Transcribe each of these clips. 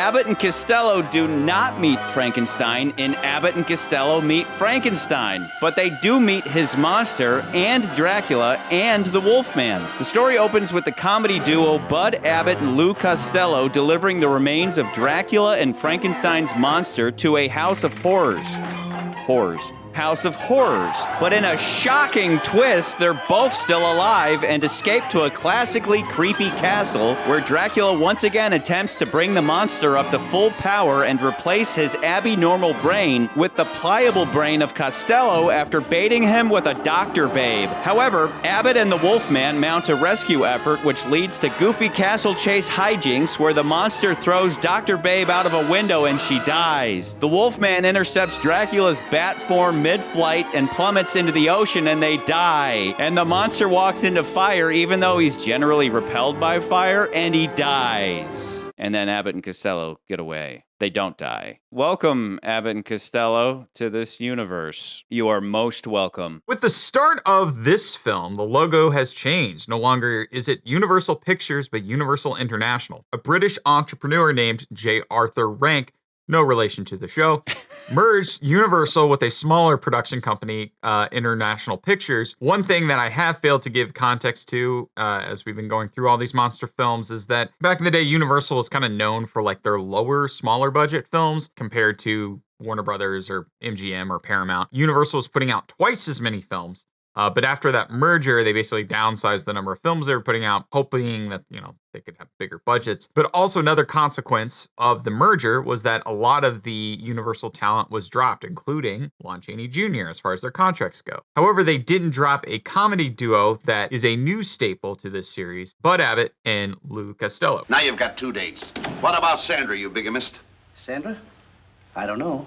Abbott and Costello do not meet Frankenstein in Abbott and Costello Meet Frankenstein, but they do meet his monster and Dracula and the Wolfman. The story opens with the comedy duo Bud Abbott and Lou Costello delivering the remains of Dracula and Frankenstein's monster to a house of horrors. House of Horrors. But in a shocking twist, they're both still alive and escape to a classically creepy castle where Dracula once again attempts to bring the monster up to full power and replace his abnormal brain with the pliable brain of Costello after baiting him with a doctor babe. However, Abbott and the Wolfman mount a rescue effort which leads to goofy castle chase hijinks where the monster throws Dr. Babe out of a window and she dies. The Wolfman intercepts Dracula's bat form mid-flight and plummets into the ocean and they die. And the monster walks into fire even though he's generally repelled by fire and he dies. And then Abbott and Costello get away. They don't die. Welcome, Abbott and Costello, to this universe. You are most welcome. With the start of this film, the logo has changed. No longer is it Universal Pictures, but Universal International. A British entrepreneur named J. Arthur Rank, no relation to the show, merged Universal with a smaller production company, International Pictures. One thing that I have failed to give context to, as we've been going through all these monster films, is that back in the day, Universal was kind of known for like their lower, smaller budget films compared to Warner Brothers or MGM or Paramount. Universal was putting out twice as many films. But after that merger, they basically downsized the number of films they were putting out, hoping that, they could have bigger budgets. But also another consequence of the merger was that a lot of the Universal talent was dropped, including Lon Chaney Jr. as far as their contracts go. However, they didn't drop a comedy duo that is a new staple to this series, Bud Abbott and Lou Costello. Now you've got 2 dates. What about Sandra, you bigamist? Sandra? I don't know.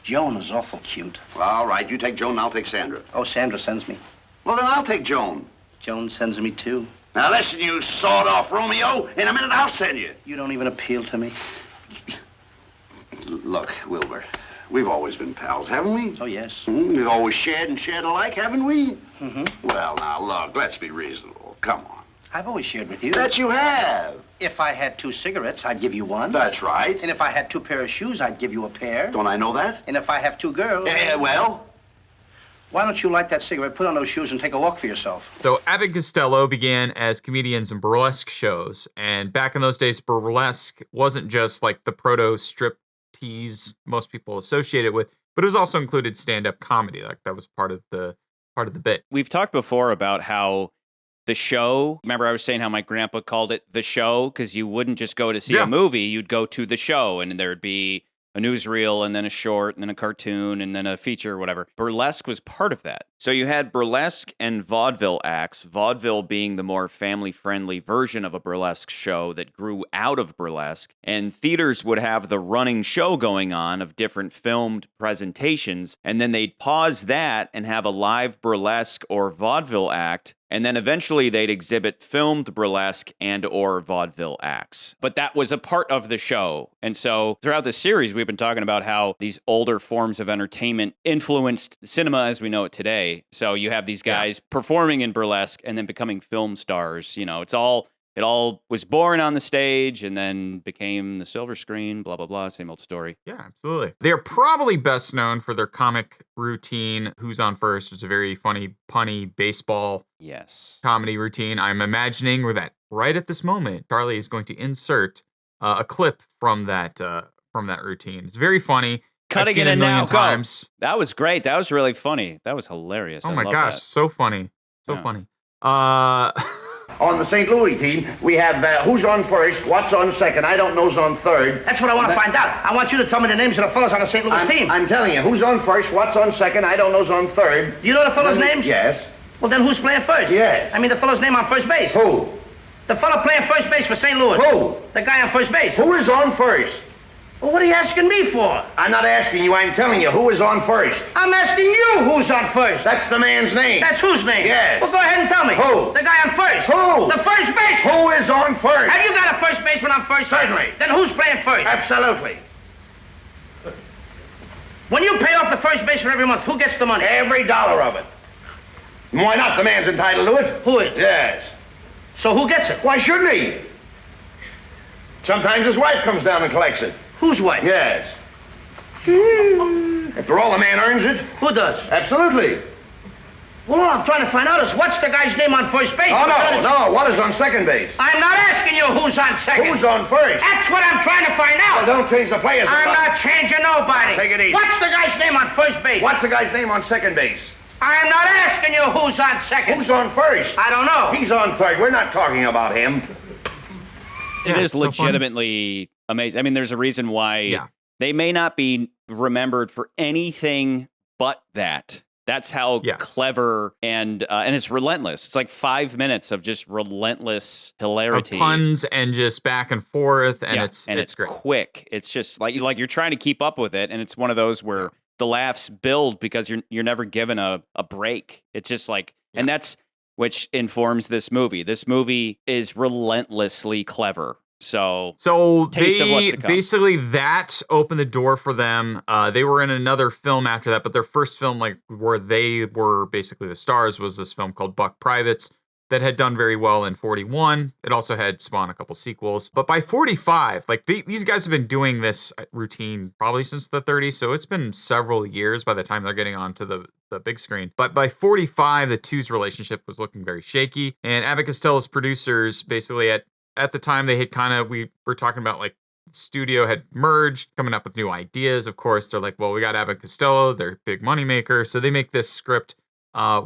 Joan is awful cute. Well, all right, you take Joan and I'll take Sandra. Oh, Sandra sends me. Well, then I'll take Joan. Joan sends me too. Now listen, you sawed-off Romeo. In a minute, I'll send you. You don't even appeal to me. Look, Wilbur, we've always been pals, haven't we? Oh, yes. We've always shared and shared alike, haven't we? Mm-hmm. Well, now, look, let's be reasonable. Come on. I've always shared with you. That you have. If I had 2 cigarettes, I'd give you 1. That's right. And if I had 2 pair of shoes, I'd give you a pair. Don't I know that? And if I have 2 girls... well? Why don't you light that cigarette, put on those shoes, and take a walk for yourself? So Abbott and Costello began as comedians in burlesque shows. And back in those days, burlesque wasn't just like the proto-strip tease most people associated with, but it was also included stand-up comedy. Like that was part of the bit. We've talked before about how the show, remember I was saying how my grandpa called it the show, because you wouldn't just go to see a movie, you'd go to the show, and there'd be a newsreel, and then a short, and then a cartoon, and then a feature or whatever. Burlesque was part of that. So you had burlesque and vaudeville acts, vaudeville being the more family-friendly version of a burlesque show that grew out of burlesque, and theaters would have the running show going on of different filmed presentations, and then they'd pause that and have a live burlesque or vaudeville act, and then eventually they'd exhibit filmed burlesque and or vaudeville acts. But that was a part of the show. And so throughout the series, we've been talking about how these older forms of entertainment influenced cinema as we know it today. So you have these guys performing in burlesque and then becoming film stars. It all was born on the stage and then became the silver screen, blah, blah, blah, same old story. Yeah, absolutely. They're probably best known for their comic routine, Who's on First, which is a very funny, punny baseball comedy routine. I'm imagining that right at this moment, Charlie is going to insert a clip from that routine. It's very funny. Cutting it in now, times. That was great. That was really funny. That was hilarious. Oh my gosh, so funny. So funny. On the St. Louis team, we have who's on first, what's on second, I don't know's on third. That's what I want to find out. I want you to tell me the names of the fellas on the St. Louis team. I'm telling you, who's on first, what's on second, I don't know's on third. You know the fellas' names? Yes. Well, then who's playing first? Yes. I mean the fellow's name on first base. Who? The fellow playing first base for St. Louis. Who? The guy on first base. Who is on first? Well, what are you asking me for? I'm not asking you, I'm telling you, who is on first? I'm asking you who's on first. That's the man's name. That's whose name? Yes. Well, go ahead and tell me. Who? The guy on first. Who? The first baseman. Who is on first? Have you got a first baseman on first? Certainly. Then who's playing first? Absolutely. When you pay off the first baseman every month, who gets the money? Every dollar of it. Why not? The man's entitled to it. Who is? Yes. So who gets it? Why shouldn't he? Sometimes his wife comes down and collects it. Whose wife? Yes. After all, the man earns it. Who does? Absolutely. Well, all I'm trying to find out is what's the guy's name on first base? Oh, no. What is on second base? I'm not asking you who's on second. Who's on first? That's what I'm trying to find out. Well, don't change the players. I'm not changing nobody. Take it easy. What's the guy's name on first base? What's the guy's name on second base? I'm not asking you who's on second. Who's on first? I don't know. He's on third. We're not talking about him. It is legitimately amazing. I mean, there's a reason why they may not be remembered for anything but that. That's how clever and it's relentless. It's like 5 minutes of just relentless hilarity, of puns and just back and forth, and it's great. Quick. It's just like you're trying to keep up with it, and it's one of those where the laughs build because you're never given a break. It's just like, and that's which informs this movie. This movie is relentlessly clever. So they basically that opened the door for them. They were in another film after that, but their first film, like where they were basically the stars, was this film called Buck Privates that had done very well in 41. It also had spawned a couple sequels. But by 45, like these guys have been doing this routine probably since the 30s, so it's been several years by the time they're getting onto the big screen. But by 45, the two's relationship was looking very shaky, and Abbott Costello's producers basically at the time, they had we were talking about like studio had merged, coming up with new ideas. Of course, they're like, well, we got Abbott Costello, they're a big moneymaker. So they make this script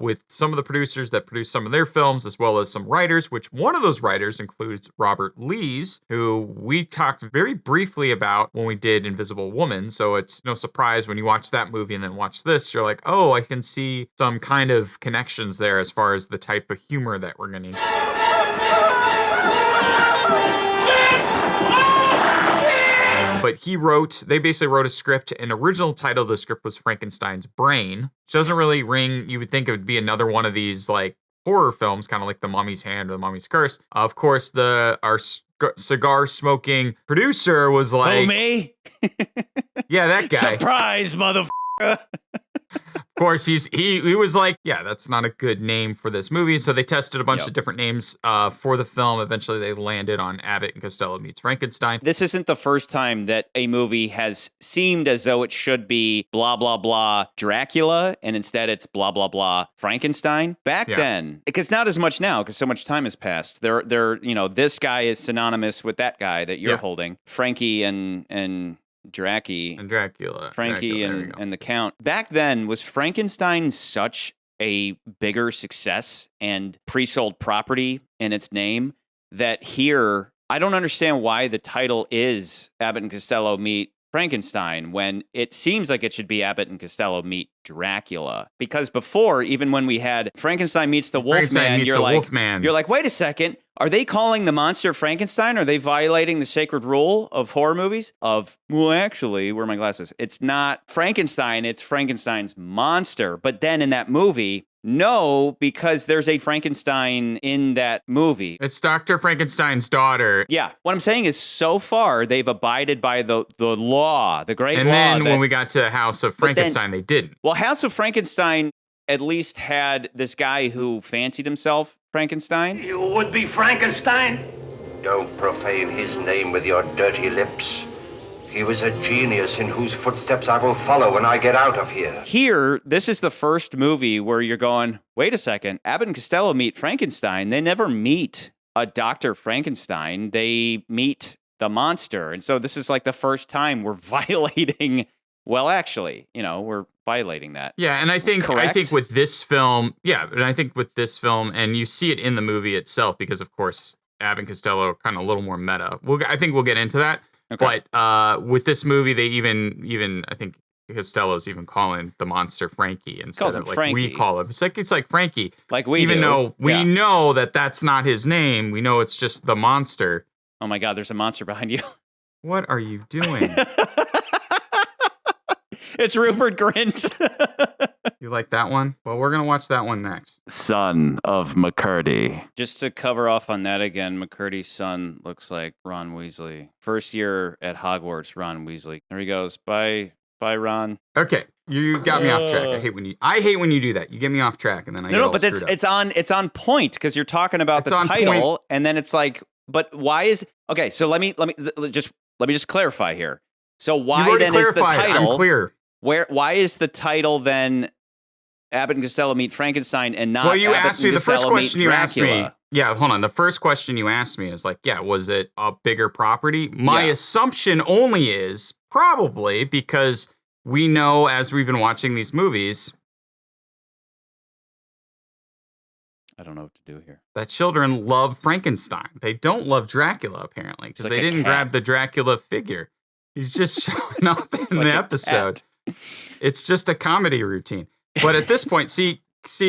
with some of the producers that produce some of their films, as well as some writers, which one of those writers includes Robert Lees, who we talked very briefly about when we did Invisible Woman. So it's no surprise when you watch that movie and then watch this, you're like, oh, I can see some kind of connections there as far as the type of humor that we're going to But they basically wrote a script, and original title of the script was Frankenstein's Brain, which doesn't really ring. You would think it would be another one of these like horror films, kind of like The Mummy's Hand or The Mummy's Curse. Of course, our cigar smoking producer was like, "Oh, me? Yeah, that guy. Surprise, motherfucker." Of course, he was like, yeah, that's not a good name for this movie. So they tested a bunch of different names for the film. Eventually, they landed on Abbott and Costello Meets Frankenstein. This isn't the first time that a movie has seemed as though it should be blah, blah, blah Dracula, and instead it's blah, blah, blah Frankenstein. Back then, because not as much now, because so much time has passed. This guy is synonymous with that guy that you're holding. Frankie and Dracula. Frankie and the Count. Back then, was Frankenstein such a bigger success and pre-sold property in its name that here, I don't understand why the title is Abbott and Costello Meet Frankenstein when it seems like it should be Abbott and Costello Meet Dracula. Because before, even when we had Frankenstein meets the Wolfman, you're like, wait a second, are they calling the monster Frankenstein? Are they violating the sacred rule of horror movies? Well, actually, where are my glasses? It's not Frankenstein, it's Frankenstein's monster. But then in that movie, no, because there's a Frankenstein in that movie. It's Dr. Frankenstein's daughter. Yeah. What I'm saying is so far, they've abided by the law, the great law. And then when we got to House of Frankenstein, they didn't. Well, House of Frankenstein at least had this guy who fancied himself Frankenstein. You would be Frankenstein? Don't profane his name with your dirty lips. He was a genius in whose footsteps I will follow when I get out of here. Here, this is the first movie where you're going, wait a second, Abbott and Costello meet Frankenstein. They never meet a Dr. Frankenstein. They meet the monster. And so this is like the first time we're violating, well, actually, we're violating that. Yeah, and I think with this film, and you see it in the movie itself, because of course, Abbott and Costello are kind of a little more meta. I think we'll get into that. Okay. But with this movie, they even I think Costello's even calling the monster Frankie instead of like Frankie. We call him. It's like Frankie. Like we even do. Though we know that that's not his name. We know it's just the monster. Oh my God, there's a monster behind you. What are you doing? It's Rupert Grint. You like that one? Well, we're going to watch that one next. Son of McCurdy. Just to cover off on that again, McCurdy's son looks like Ron Weasley. First year at Hogwarts, Ron Weasley. There he goes. Bye, Ron. Okay, you got me off track. I hate when you do that. You get me off track, and then I get all but screwed up. it's on point because you're talking about the title, and then it's like, But why is okay? So let me just clarify here. So why then is the clarified. title? I'm clear. Why is the title then Abbott and Costello Meet Frankenstein and not? Well, you Abbott asked and me the first Costello question Meet you asked me. Dracula? Yeah, hold on. The first question you asked me is like, yeah, was it a bigger property? My assumption only is probably because we know as we've been watching these movies. I don't know what to do here. That children love Frankenstein. They don't love Dracula, apparently, because like they a didn't cat. grab the Dracula figure. He's just showing up in like the a episode. cat. It's just a comedy routine. But at this point, see,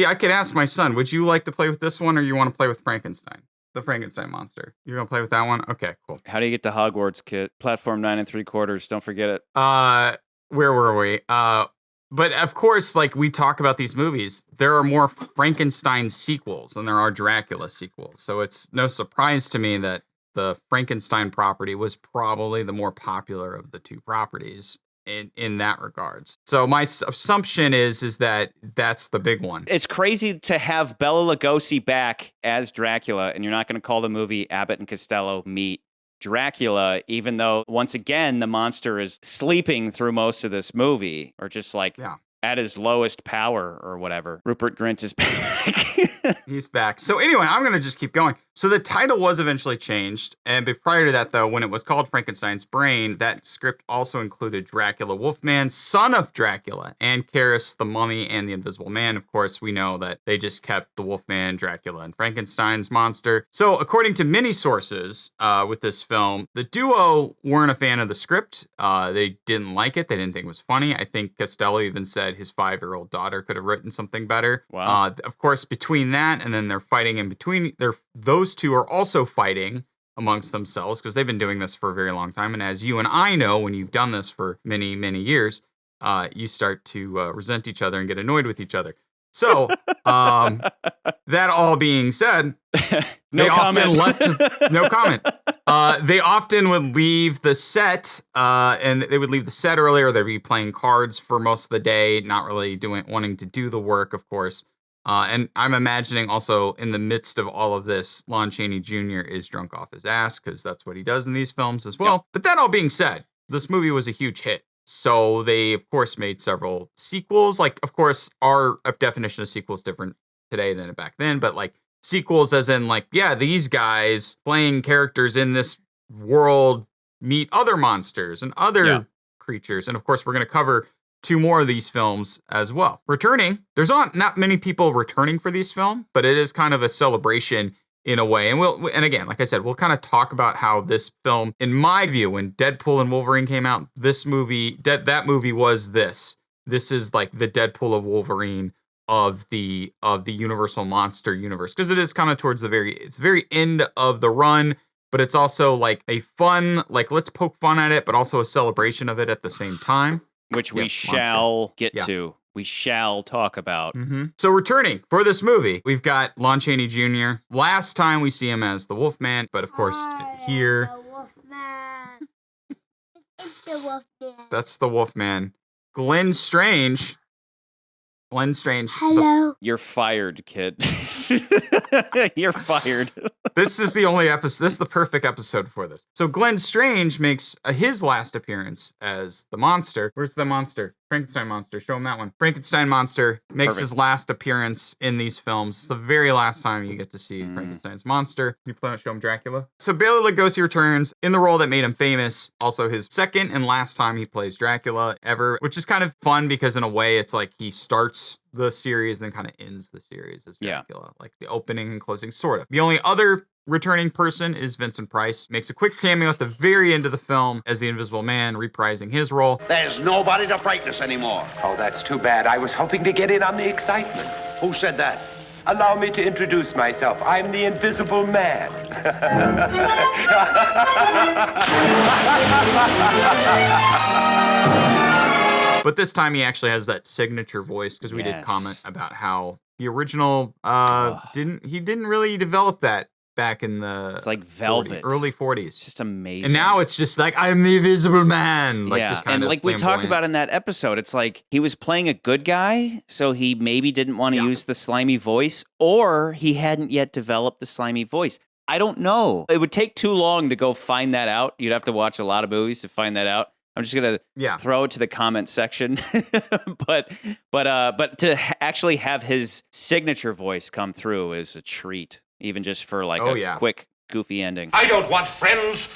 I could ask my son, would you like to play with this one or you want to play with Frankenstein? The Frankenstein monster. You're going to play with that one? Okay, cool. How do you get to Hogwarts, kid? Platform 9 3/4. Don't forget it. Where were we? But of course, like we talk about these movies, there are more Frankenstein sequels than there are Dracula sequels. So it's no surprise to me that the Frankenstein property was probably the more popular of the two properties in that regards. So my assumption is that that's the big one. It's crazy to have Bela Lugosi back as Dracula, and you're not going to call the movie Abbott and Costello Meet Dracula, even though, once again, the monster is sleeping through most of this movie, or just like at his lowest power or whatever. Rupert Grint is back. He's back. So anyway, I'm going to just keep going. So the title was eventually changed. And but prior to that, though, when it was called Frankenstein's Brain, that script also included Dracula Wolfman, son of Dracula, and Karis the Mummy and the Invisible Man. Of course, we know that they just kept the Wolfman, Dracula, and Frankenstein's monster. So according to many sources with this film, the duo weren't a fan of the script. They didn't like it. They didn't think it was funny. I think Costello even said his 5-year-old daughter could have written something better. Wow. Of course, between that and then they're fighting in between, those two are also fighting amongst themselves because they've been doing this for a very long time. And as you and I know, when you've done this for many, many years, you start to resent each other and get annoyed with each other. So, that all being said, No comment. No comment. They often would leave the set, and they would leave the set earlier. They'd be playing cards for most of the day, not really wanting to do the work, of course. And I'm imagining also in the midst of all of this, Lon Chaney Jr. is drunk off his ass because that's what he does in these films as well. Yep. But that all being said, this movie was a huge hit. So they, of course, made several sequels. Like, of course, our definition of sequel is different today than back then. But like sequels as in like, yeah, these guys playing characters in this world meet other monsters and other creatures. And of course, we're going to cover 2 more of these films as well. Returning, there's not many people returning for these films, but it is kind of a celebration in a way. And again, like I said, we'll kind of talk about how this film, in my view, when Deadpool and Wolverine came out, this movie, that movie was this. This is like the Deadpool of Wolverine of the Universal Monster universe, because it is kind of towards the very end of the run, but it's also like a fun, like let's poke fun at it, but also a celebration of it at the same time. Which we shall get to. We shall talk about. Mm-hmm. So returning for this movie, we've got Lon Chaney Jr. Last time we see him as the Wolfman, but of course here... The Wolfman. It's the Wolfman. That's the Wolfman. Glenn Strange. Hello. You're fired, kid. You're fired. This is the only episode. This is the perfect episode for this. So Glenn Strange makes his last appearance as the monster. Where's the monster? Frankenstein monster. Show him that one. Frankenstein monster makes his last appearance in these films. It's the very last time you get to see Frankenstein's monster. You plan to show him Dracula. So Bela Lugosi returns in the role that made him famous. Also his second and last time he plays Dracula ever, which is kind of fun because in a way it's like he starts the series and kind of ends the series as Dracula. Like the opening and closing, sort of. The only other returning person is Vincent Price. Makes a quick cameo at the very end of the film as the Invisible Man, reprising his role. There's nobody to frighten us anymore. Oh, that's too bad. I was hoping to get in on the excitement. Who said that? Allow me to introduce myself. I'm the Invisible Man. But this time he actually has that signature voice because we did comment about how the original didn't really develop that back in the it's like Velvet. Early 40s. It's just amazing. And now it's just like, I'm the Invisible Man. Like, just kind and of like we talked about in that episode, it's like he was playing a good guy, so he maybe didn't want to use the slimy voice, or he hadn't yet developed the slimy voice. I don't know. It would take too long to go find that out. You'd have to watch a lot of movies to find that out. I'm just gonna throw it to the comment section, but to actually have his signature voice come through is a treat, even just for like a quick, goofy ending. I don't want friends.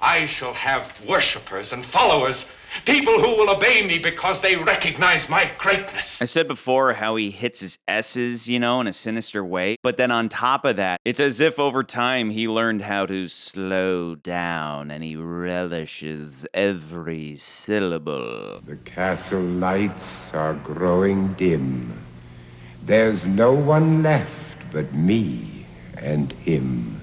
I shall have worshippers and followers, people who will obey me because they recognize my greatness. I said before how he hits his S's, in a sinister way. But then on top of that, it's as if over time he learned how to slow down and he relishes every syllable. The castle lights are growing dim. There's no one left but me and him.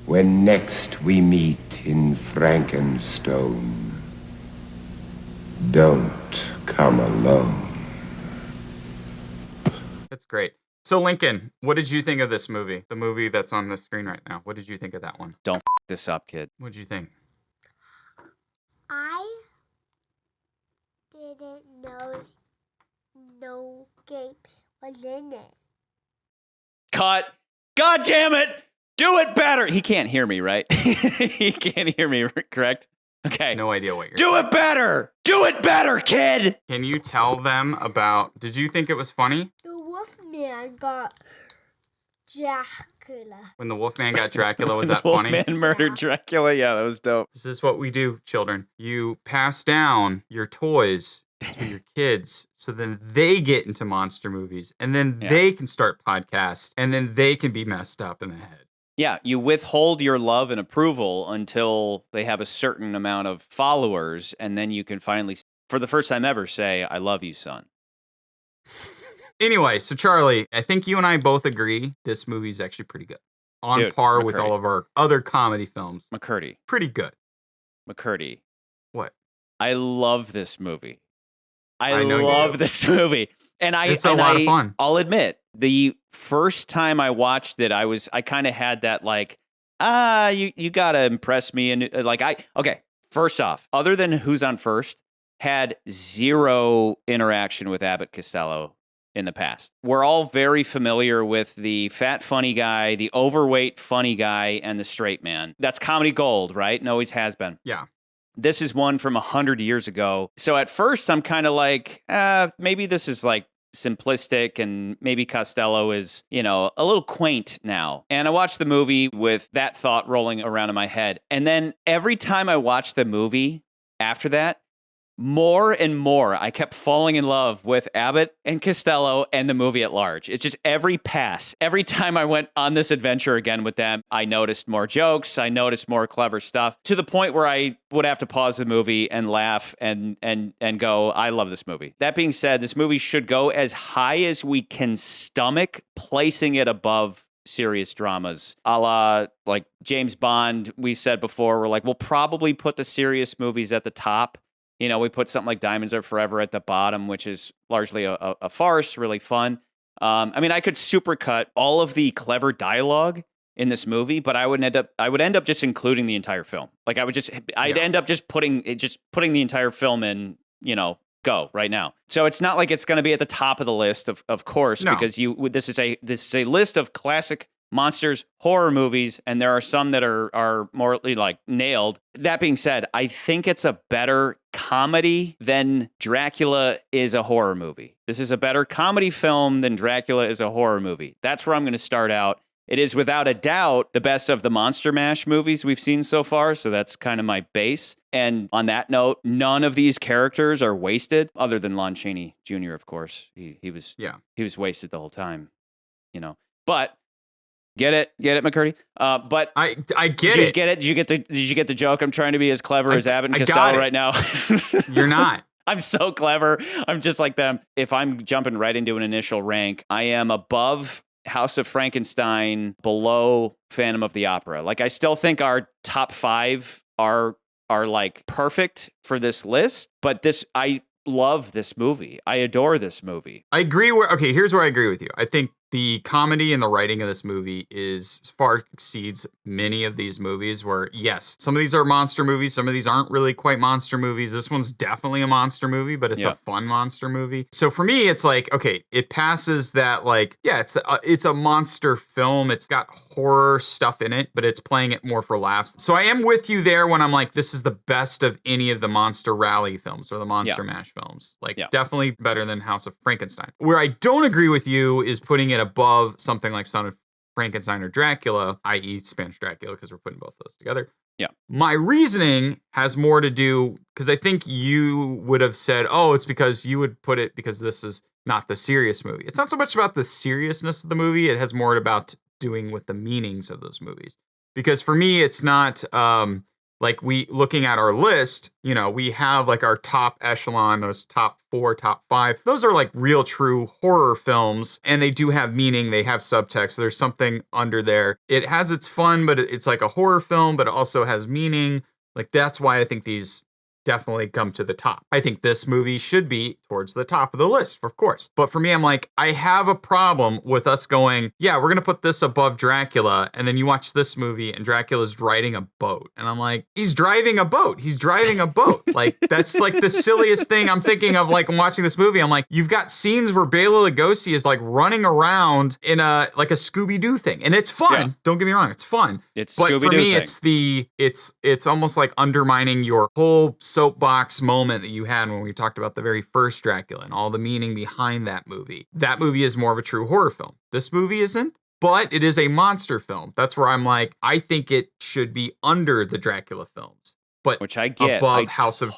When next we meet in Frankenstein, don't come alone. That's great. So, Lincoln, what did you think of this movie? The movie that's on the screen right now. What did you think of that one? Don't this up, kid. What did you think? I didn't know no game was in it. Cut. God damn it! Do it better! He can't hear me, right? He can't hear me, correct? Okay. No idea what you're saying. Do it better! Do it better, kid! Can you tell them about... Did you think it was funny? The Wolfman got Dracula. When the Wolfman got Dracula, was that funny? Wolfman murdered Dracula? Yeah, that was dope. This is what we do, children. You pass down your toys to your kids so then they get into monster movies and then they can start podcasts and then they can be messed up in the head. Yeah, you withhold your love and approval until they have a certain amount of followers, and then you can finally, for the first time ever, say, I love you, son. Anyway, so Charlie, I think you and I both agree this movie is actually pretty good. On par McCurdy. With all of our other comedy films. McCurdy. Pretty good. McCurdy. What? I love this movie. I love this movie. And it's a lot of fun. I'll admit, the first time I watched it, I kind of had that like, you gotta impress me. And first off, other than Who's on First, had zero interaction with Abbott Costello in the past. We're all very familiar with the fat funny guy, the overweight funny guy, and the straight man. That's comedy gold, right? And always has been. Yeah. This is one from 100 years ago. So at first, I'm kind of like, maybe this is like simplistic and maybe Costello is, a little quaint now. And I watched the movie with that thought rolling around in my head. And then every time I watched the movie after that, more and more, I kept falling in love with Abbott and Costello and the movie at large. It's just every time I went on this adventure again with them, I noticed more jokes. I noticed more clever stuff to the point where I would have to pause the movie and laugh and go, I love this movie. That being said, this movie should go as high as we can stomach, placing it above serious dramas, a la like James Bond. We said before, we're like, we'll probably put the serious movies at the top. We put something like Diamonds Are Forever at the bottom, which is largely a farce, really fun. I could supercut all of the clever dialogue in this movie, but I would end up just including the entire film. Like I'd end up just putting the entire film in, go right now. So it's not like it's going to be at the top of the list, of course, because this is a list of classic monsters, horror movies, and there are some that are more like nailed. That being said, I think it's a better comedy than Dracula is a horror movie. This is a better comedy film than Dracula is a horror movie. That's where I'm going to start out. It is without a doubt the best of the Monster Mash movies we've seen so far, so that's kind of my base. And on that note, none of these characters are wasted, other than Lon Chaney Jr., of course. He was wasted the whole time, But Get it, McCurdy? But I get did it. You get it? Did you get the joke? I'm trying to be as clever as Abbott and Costello right now. You're not. I'm so clever. I'm just like them. If I'm jumping right into an initial rank, I am above House of Frankenstein, below Phantom of the Opera. Like, I still think our top 5 are like perfect for this list, but I love this movie. I adore this movie. I agree. Here's where I agree with you. I think the comedy and the writing of this movie far exceeds many of these movies where, yes, some of these are monster movies. Some of these aren't really quite monster movies. This one's definitely a monster movie, but it's a fun monster movie. So for me, it's like, okay, it passes that, like, yeah, it's a monster film. It's got horror stuff in it, but it's playing it more for laughs. So I am with you there when I'm like, this is the best of any of the Monster Rally films or the Monster Mash films. Like, definitely better than House of Frankenstein. Where I don't agree with you is putting it above something like Son of Frankenstein or Dracula, i.e. Spanish Dracula, because we're putting both those together. Yeah. My reasoning has more to do, because I think you would have said, oh, it's because you would put it because this is not the serious movie. It's not so much about the seriousness of the movie. It has more about doing with the meanings of those movies. Because for me, it's not like we looking at our list, you know, we have like our top echelon, those top 4, top 5. Those are like real true horror films, and they do have meaning. They have subtext. There's something under there. It has its fun, but it's like a horror film, but it also has meaning. Like, that's why I think these definitely come to the top. I think this movie should be towards the top of the list, of course. But for me, I'm like, I have a problem with us going, yeah, we're going to put this above Dracula. And then you watch this movie and Dracula's riding a boat. And I'm like, he's driving a boat. He's driving a boat. Like, that's like the silliest thing I'm thinking of. Like, I'm watching this movie. I'm like, you've got scenes where Bela Lugosi is like running around in a Scooby-Doo thing. And it's fun. Yeah. Don't get me wrong. It's fun. It's but Scooby-Doo for me, thing. it's almost like undermining your whole soapbox moment that you had when we talked about the very first Dracula and all the meaning behind that movie. That movie is more of a true horror film. This movie isn't, but it is a monster film. That's where I'm like, I think it should be under the Dracula films, but which I get above House of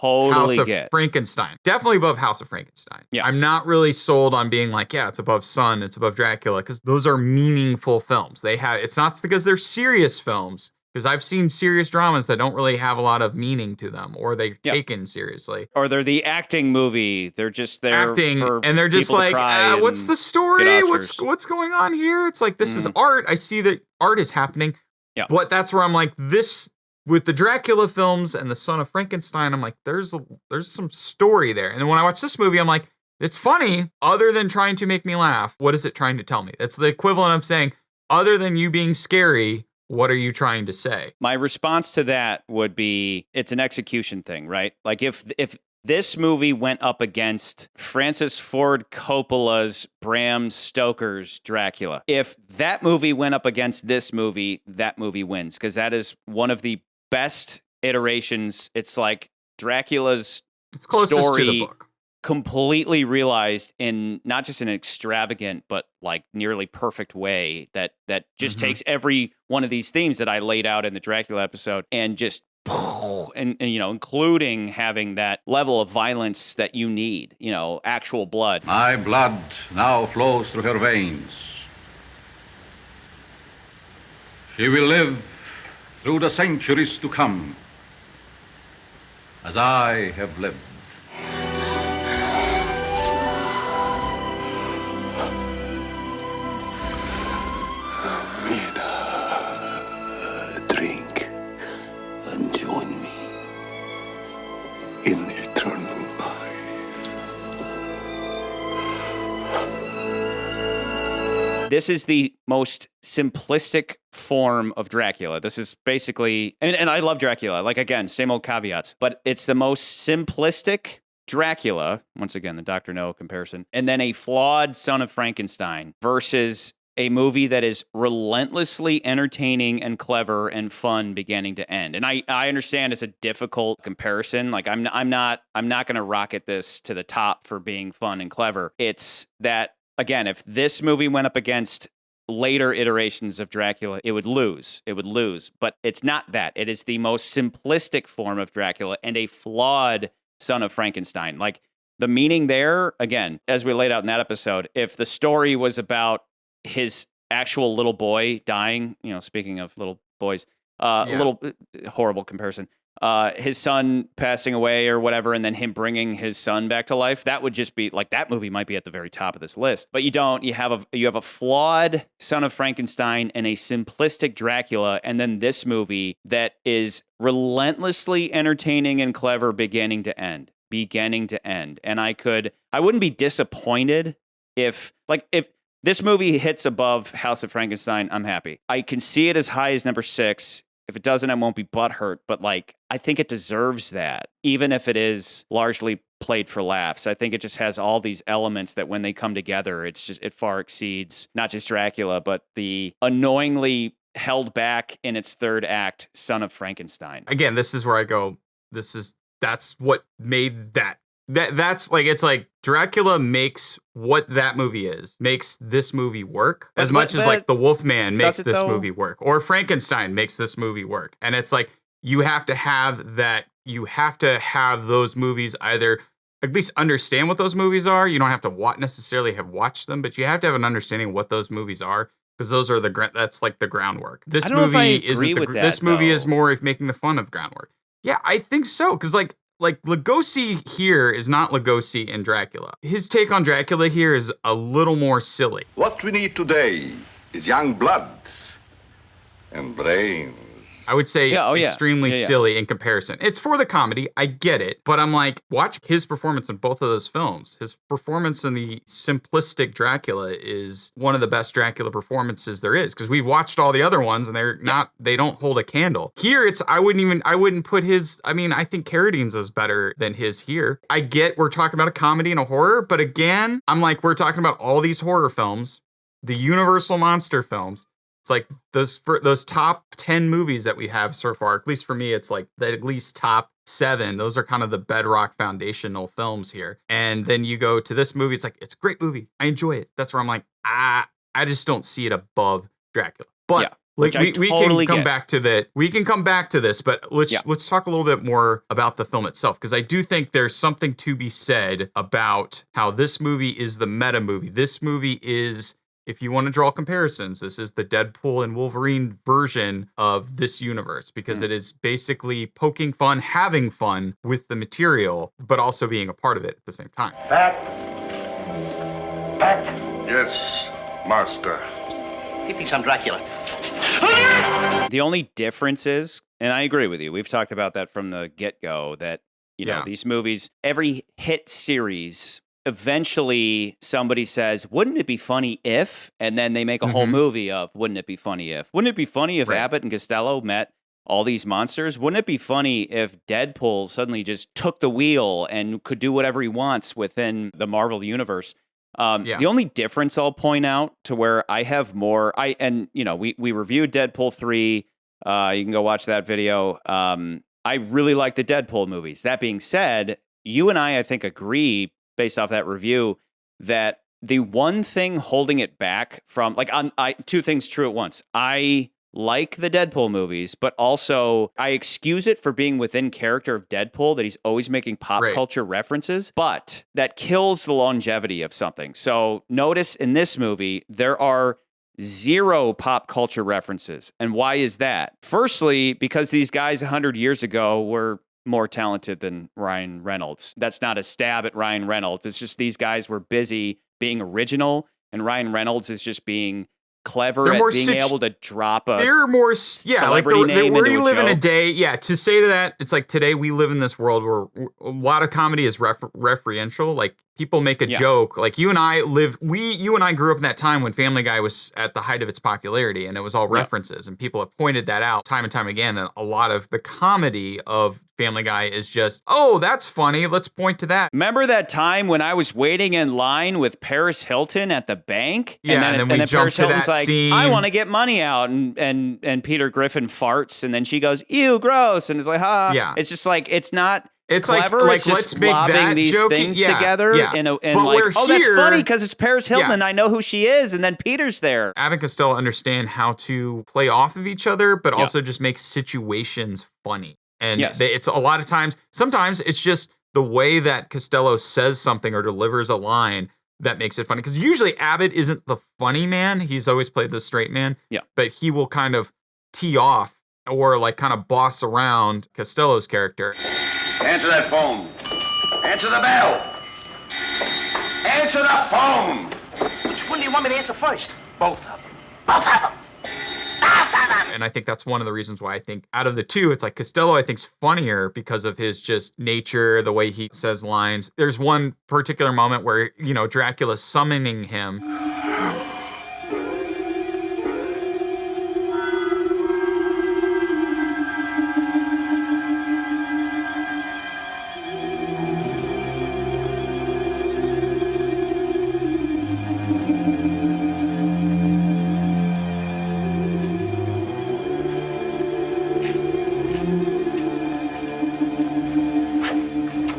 Frankenstein. Definitely above House of Frankenstein. Yeah. I'm not really sold on being like, yeah, it's above Sun, it's above Dracula, because those are meaningful films. It's not because they're serious films. Because I've seen serious dramas that don't really have a lot of meaning to them, or they're taken seriously. Or they're the acting movie. They're just there acting, for and they're just like, what's the story? What's going on here? It's like, this is art. I see that art is happening. Yeah. But that's where I'm like, this, with the Dracula films and the Son of Frankenstein, I'm like, there's some story there. And then when I watch this movie, I'm like, it's funny. Other than trying to make me laugh, what is it trying to tell me? It's the equivalent of saying, other than you being scary, what are you trying to say? My response to that would be, it's an execution thing, right? Like, if this movie went up against Francis Ford Coppola's Bram Stoker's Dracula, if that movie went up against this movie, that movie wins, because that is one of the best iterations. It's like Dracula's story to the book. Completely realized in not just an extravagant, but like nearly perfect way that just takes every one of these themes that I laid out in the Dracula episode and just and you know, including having that level of violence that you need, you know, actual blood. My blood now flows through her veins. She will live through the centuries to come, as I have lived. Drink and join me in eternal life. This is the most simplistic form of Dracula. This is basically, and I love Dracula, like, again, same old caveats, but it's the most simplistic Dracula, once again, the Dr. No comparison, and then a flawed Son of Frankenstein versus a movie that is relentlessly entertaining and clever and fun beginning to end. And I understand it's a difficult comparison. Like, I'm not going to rocket this to the top for being fun and clever. It's that, again, if this movie went up against later iterations of Dracula, it would lose. But it's not that. It is the most simplistic form of Dracula and a flawed Son of Frankenstein. Like, the meaning there, again, as we laid out in that episode, if the story was about his actual little boy dying, you know, speaking of little boys, little horrible comparison, his son passing away or whatever, and then him bringing his son back to life, that would just be like, that movie might be at the very top of this list. But you don't. You have a flawed Son of Frankenstein and a simplistic Dracula, and then this movie that is relentlessly entertaining and clever beginning to end. And I wouldn't be disappointed if this movie hits above House of Frankenstein. I'm happy. I can see it as high as number 6. If it doesn't, I won't be butthurt. But like, I think it deserves that, even if it is largely played for laughs. I think it just has all these elements that when they come together, it far exceeds not just Dracula, but the annoyingly held back in its third act, Son of Frankenstein. Again, this is where I go, that's what made that's like, it's like Dracula makes what that movie is, makes this movie work as much as like The Wolfman makes this movie work, or Frankenstein makes this movie work. And it's like, you have to have those movies either at least understand what those movies are. You don't have to necessarily have watched them, but you have to have an understanding of what those movies are, because those are that's like the groundwork. This movie this movie is more of making the fun of groundwork. Yeah, I think so, because like Lugosi here is not Lugosi in Dracula. His take on Dracula here is a little more silly. What we need today is young blood and brains. I would say extremely silly in comparison. It's for the comedy, I get it, but I'm like, watch his performance in both of those films. His performance in the simplistic Dracula is one of the best Dracula performances there is, because we've watched all the other ones and they don't hold a candle. Here I wouldn't put his, I think Carradine's is better than his here. I get we're talking about a comedy and a horror, but again, I'm like, we're talking about all these horror films, the Universal monster films. It's like those top 10 movies that we have so far, at least for me, it's like the at least top 7. Those are kind of the bedrock foundational films here. And then you go to this movie, it's like, it's a great movie. I enjoy it. That's where I'm like, I just don't see it above Dracula. But we can come back to that. We can come back to this, but let's talk a little bit more about the film itself, because I do think there's something to be said about how this movie is the meta movie. This movie is, if you want to draw comparisons, this is the Deadpool and Wolverine version of this universe, because it is basically poking fun, having fun with the material, but also being a part of it at the same time. Back. Yes, master. He thinks I'm Dracula. The only difference is, and I agree with you, we've talked about that from the get-go, that, you know, these movies, every hit series, eventually somebody says, wouldn't it be funny if, and then they make a whole movie of, wouldn't it be funny if? Wouldn't it be funny if Abbott and Costello met all these monsters? Wouldn't it be funny if Deadpool suddenly just took the wheel and could do whatever he wants within the Marvel universe? The only difference I'll point out, to where I have more, we reviewed Deadpool 3. You can go watch that video. I really like the Deadpool movies. That being said, you and I think, agree, based off that review, that the one thing holding it back from, two things true at once. I like the Deadpool movies, but also I excuse it for being within character of Deadpool, that he's always making pop culture references, but that kills the longevity of something. So notice in this movie, there are 0 pop culture references. And why is that? Firstly, because these guys 100 years ago were more talented than Ryan Reynolds. That's not a stab at Ryan Reynolds. It's just these guys were busy being original, and Ryan Reynolds is just being clever at being able to drop a celebrity name into a live joke. in a day. Yeah, to say to that, it's like today we live in this world where a lot of comedy is referential. Like, people make a joke. Like, you and I grew up in that time when Family Guy was at the height of its popularity, and it was all references, and people have pointed that out time and time again, that a lot of the comedy of Family Guy is just, oh, that's funny, let's point to that. Remember that time when I was waiting in line with Paris Hilton at the bank? Yeah, and then Paris Hilton's like, scene. I want to get money out, and Peter Griffin farts, and then she goes, ew, gross, and it's like, ha. Yeah. It's just like, it's not It's clever. like it's just let's make lobbing that these joke. things together and that's funny because it's Paris Hilton and I know who she is, and then Peter's there. Abbott and Costello understand how to play off of each other, but also just make situations funny. And it's a lot of times, sometimes it's just the way that Costello says something or delivers a line that makes it funny. Because usually Abbott isn't the funny man. He's always played the straight man. Yeah. But he will kind of tee off or like kind of boss around Costello's character. Answer that phone. Answer the bell. Answer the phone. Which one do you want me to answer first? Both of them. Both of them. And I think that's one of the reasons why I think out of the two, it's like Costello, I think, is funnier because of his just nature, the way he says lines. There's one particular moment where, Dracula's summoning him.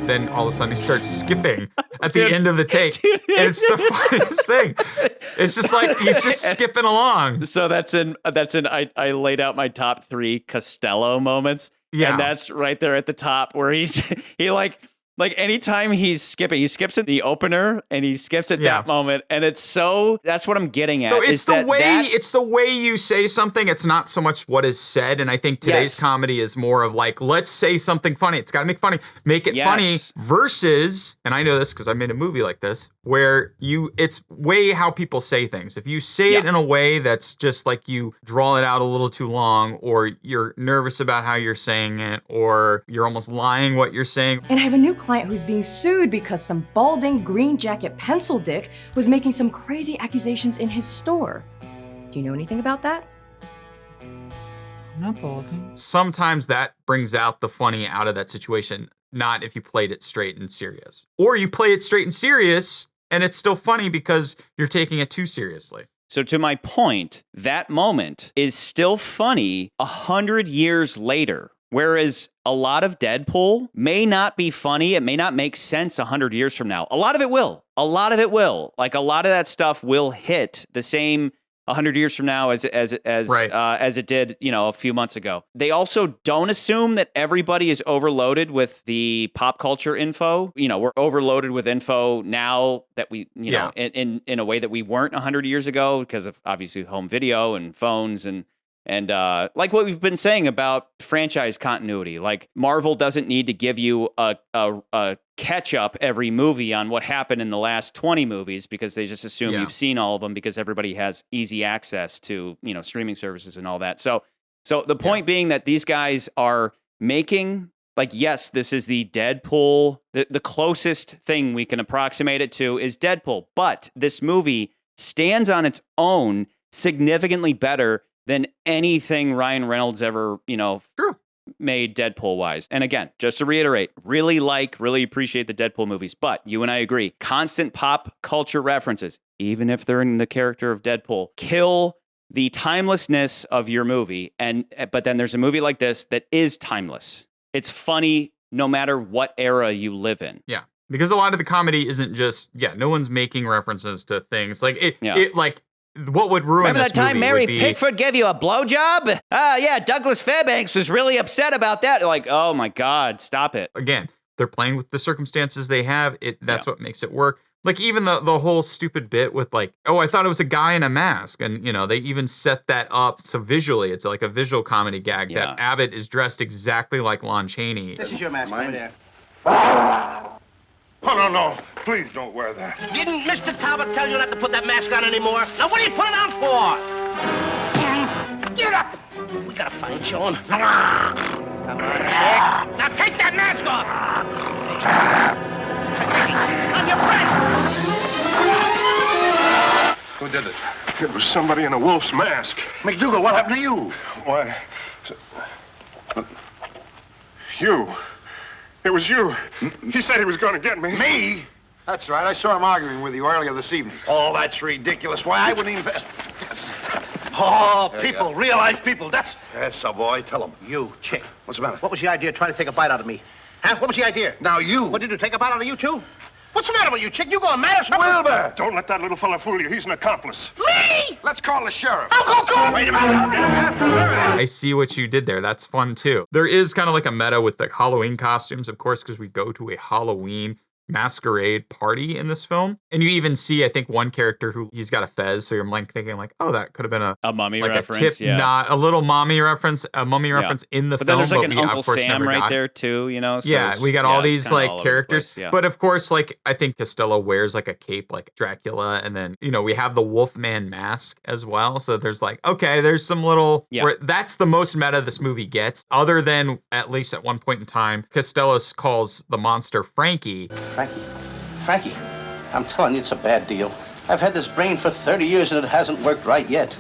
then all of a sudden he starts skipping at the end of the take. And it's the funniest thing. It's just like he's just skipping along. So I laid out my top 3 Costello moments. Yeah. And that's right there at the top where he anytime he skips at the opener and he skips at that moment. And that's what I'm getting at. It's the way you say something. It's not so much what is said. And I think today's comedy is more of like, let's say something funny. It's got to make it funny versus, and I know this because I made a movie like this, where it's way how people say things. If you say it in a way that's just like you draw it out a little too long, or you're nervous about how you're saying it, or you're almost lying what you're saying. And I have a new client who's being sued because some balding green jacket pencil dick was making some crazy accusations in his store. Do you know anything about that? Not balding. Sometimes that brings out the funny out of that situation, not if you played it straight and serious. Or you play it straight and serious, and it's still funny because you're taking it too seriously. So to my point, that moment is still funny 100 years later. Whereas a lot of Deadpool may not be funny. It may not make sense 100 years from now. A lot of it will. Like a lot of that stuff will hit the same 100 years from now as it did, a few months ago. They also don't assume that everybody is overloaded with the pop culture info. We're overloaded with info now that we, in a way that we weren't 100 years ago because of obviously home video and phones and like what we've been saying about franchise continuity, like Marvel doesn't need to give you a catch up every movie on what happened in the last 20 movies because they just assume you've seen all of them because everybody has easy access to, streaming services and all that. So the point being that these guys are making, like, yes, this is the Deadpool, the closest thing we can approximate it to is Deadpool, but this movie stands on its own significantly better than anything Ryan Reynolds ever, made Deadpool-wise. And again, just to reiterate, really appreciate the Deadpool movies, but you and I agree, constant pop culture references, even if they're in the character of Deadpool, kill the timelessness of your movie. But then there's a movie like this that is timeless. It's funny no matter what era you live in. Yeah. Because a lot of the comedy isn't just, no one's making references to things. Like, what would ruin Remember this that time movie Mary would be, Pickford gave you a blowjob? Yeah, Douglas Fairbanks was really upset about that. Like, oh my God, stop it. Again, they're playing with the circumstances they have. That's what makes it work. Like even the whole stupid bit with like, oh, I thought it was a guy in a mask. And, they even set that up. So visually, it's like a visual comedy gag that Abbott is dressed exactly like Lon Chaney. This is your mask over there. Oh, no. Please don't wear that. Didn't Mr. Talbot tell you not to put that mask on anymore? Now, what are you putting it on for? Get up! We gotta find Joan. Come on, chick. Now take that mask off! I'm your friend! Who did it? It was somebody in a wolf's mask. McDougal, what happened to you? Why, you. It was you. He said he was going to get me. Me? That's right. I saw him arguing with you earlier this evening. Oh, that's ridiculous. Why, I wouldn't even... Oh, people, real-life people, that's... Yes, so boy, tell him. You, chick. What's the matter? What was the idea of trying to take a bite out of me? Huh? What was the idea? Now, you... What, did you take a bite out of you, too? What's the matter with you, chick? You going mad or something? Wilbur! Don't let that little fella fool you. He's an accomplice. Me? Let's call the sheriff. I'll go. Wait a minute. I see what you did there. That's fun, too. There is kind of like a meta with the Halloween costumes, of course, because we go to a Halloween masquerade party in this film. And you even see, I think, one character who he's got a fez. So you're like thinking like, oh, that could have been a mummy like reference. A tip, not a little mummy reference in the but film. Then there's like an an Uncle Sam right there too, So we got all these like characters. The but of course, like I think Costello wears like a cape like Dracula. And then, we have the Wolfman mask as well. So there's like, okay, there's some little, where that's the most meta this movie gets, other than at least at one point in time, Costello calls the monster Frankie. Frankie, I'm telling you, it's a bad deal. I've had this brain for 30 years and it hasn't worked right yet.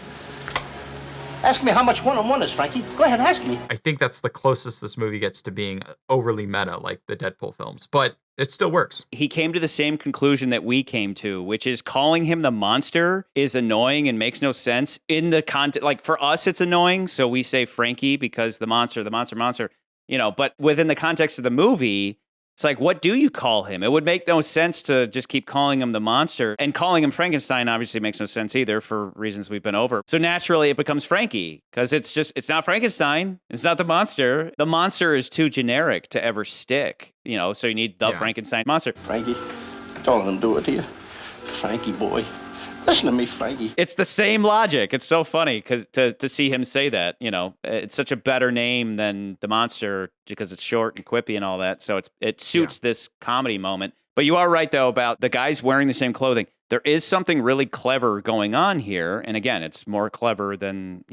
Ask me how much 1 on 1 is, Frankie. Go ahead, ask me. I think that's the closest this movie gets to being overly meta, like the Deadpool films, but it still works. He came to the same conclusion that we came to, which is calling him the monster is annoying and makes no sense in the context. Like for us, it's annoying, so we say Frankie because the monster, but within the context of the movie, It's like, what do you call him? It would make no sense to just keep calling him the monster. And calling him Frankenstein obviously makes no sense either for reasons we've been over. So naturally it becomes Frankie because it's not Frankenstein. It's not the monster. The monster is too generic to ever stick, so you need the Frankenstein monster. Frankie, don't let him do it to you. Frankie, boy. Listen to me, Frankie. It's the same logic. It's so funny because to see him say that, it's such a better name than the monster because it's short and quippy and all that. So it suits this comedy moment. But you are right, though, about the guys wearing the same clothing. There is something really clever going on here. And again, it's more clever than,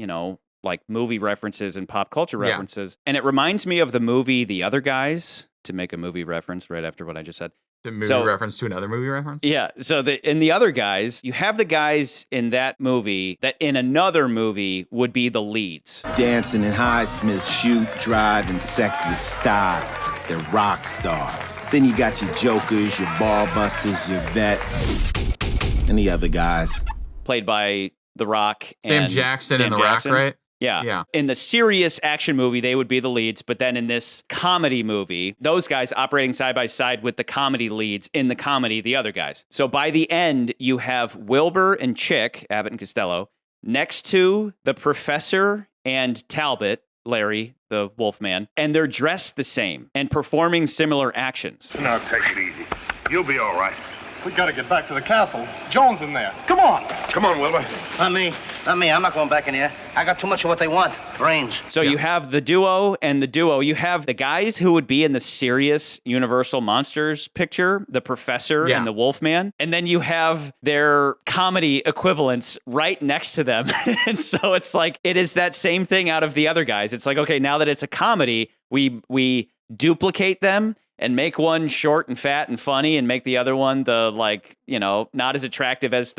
like movie references and pop culture references. And it reminds me of the movie The Other Guys, to make a movie reference right after what I just said. The movie reference to another movie reference? Yeah. So in The Other Guys, you have the guys in that movie that in another movie would be the leads. Dancing in Highsmith, shoot, drive, and sex with style. They're rock stars. Then you got your jokers, your ball busters, your vets, and the other guys. Played by The Rock Sam and Jackson Sam and The Jackson. Rock, right? Yeah. In the serious action movie, they would be the leads. But then in this comedy movie, those guys operating side by side with the comedy leads in the comedy, the other guys. So by the end, you have Wilbur and Chick, Abbott and Costello, next to the professor and Talbot, Larry, the Wolfman, and they're dressed the same and performing similar actions. Now take it easy. You'll be all right. We gotta get back to the castle. John's in there. Come on. Come on, Wilbur. Not me. I'm not going back in here. I got too much of what they want. Brains. So you have the duo and the duo. You have the guys who would be in the serious Universal Monsters picture, the Professor and the Wolfman. And then you have their comedy equivalents right next to them. And so it's like, it is that same thing out of The Other Guys. It's like, okay, now that it's a comedy, we duplicate them and make one short and fat and funny and make the other one not as attractive as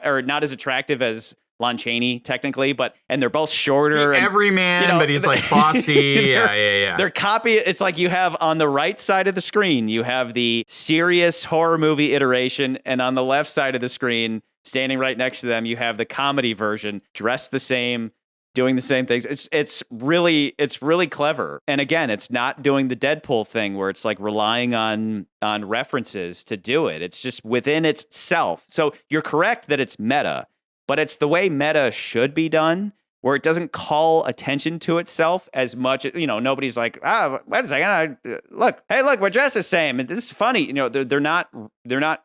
or not as attractive as Lon Chaney technically, and they're both shorter. The everyman, but he's like bossy. Yeah. They're it's like you have on the right side of the screen, you have the serious horror movie iteration, and on the left side of the screen, standing right next to them, you have the comedy version, dressed the same, doing the same things. It's really clever. And again, it's not doing the Deadpool thing where it's like relying on references to do it. It's just within itself. So you're correct that it's meta, but it's the way meta should be done, where it doesn't call attention to itself as much. Nobody's like, wait a second, look, we're dressed the same, and this is funny. They're not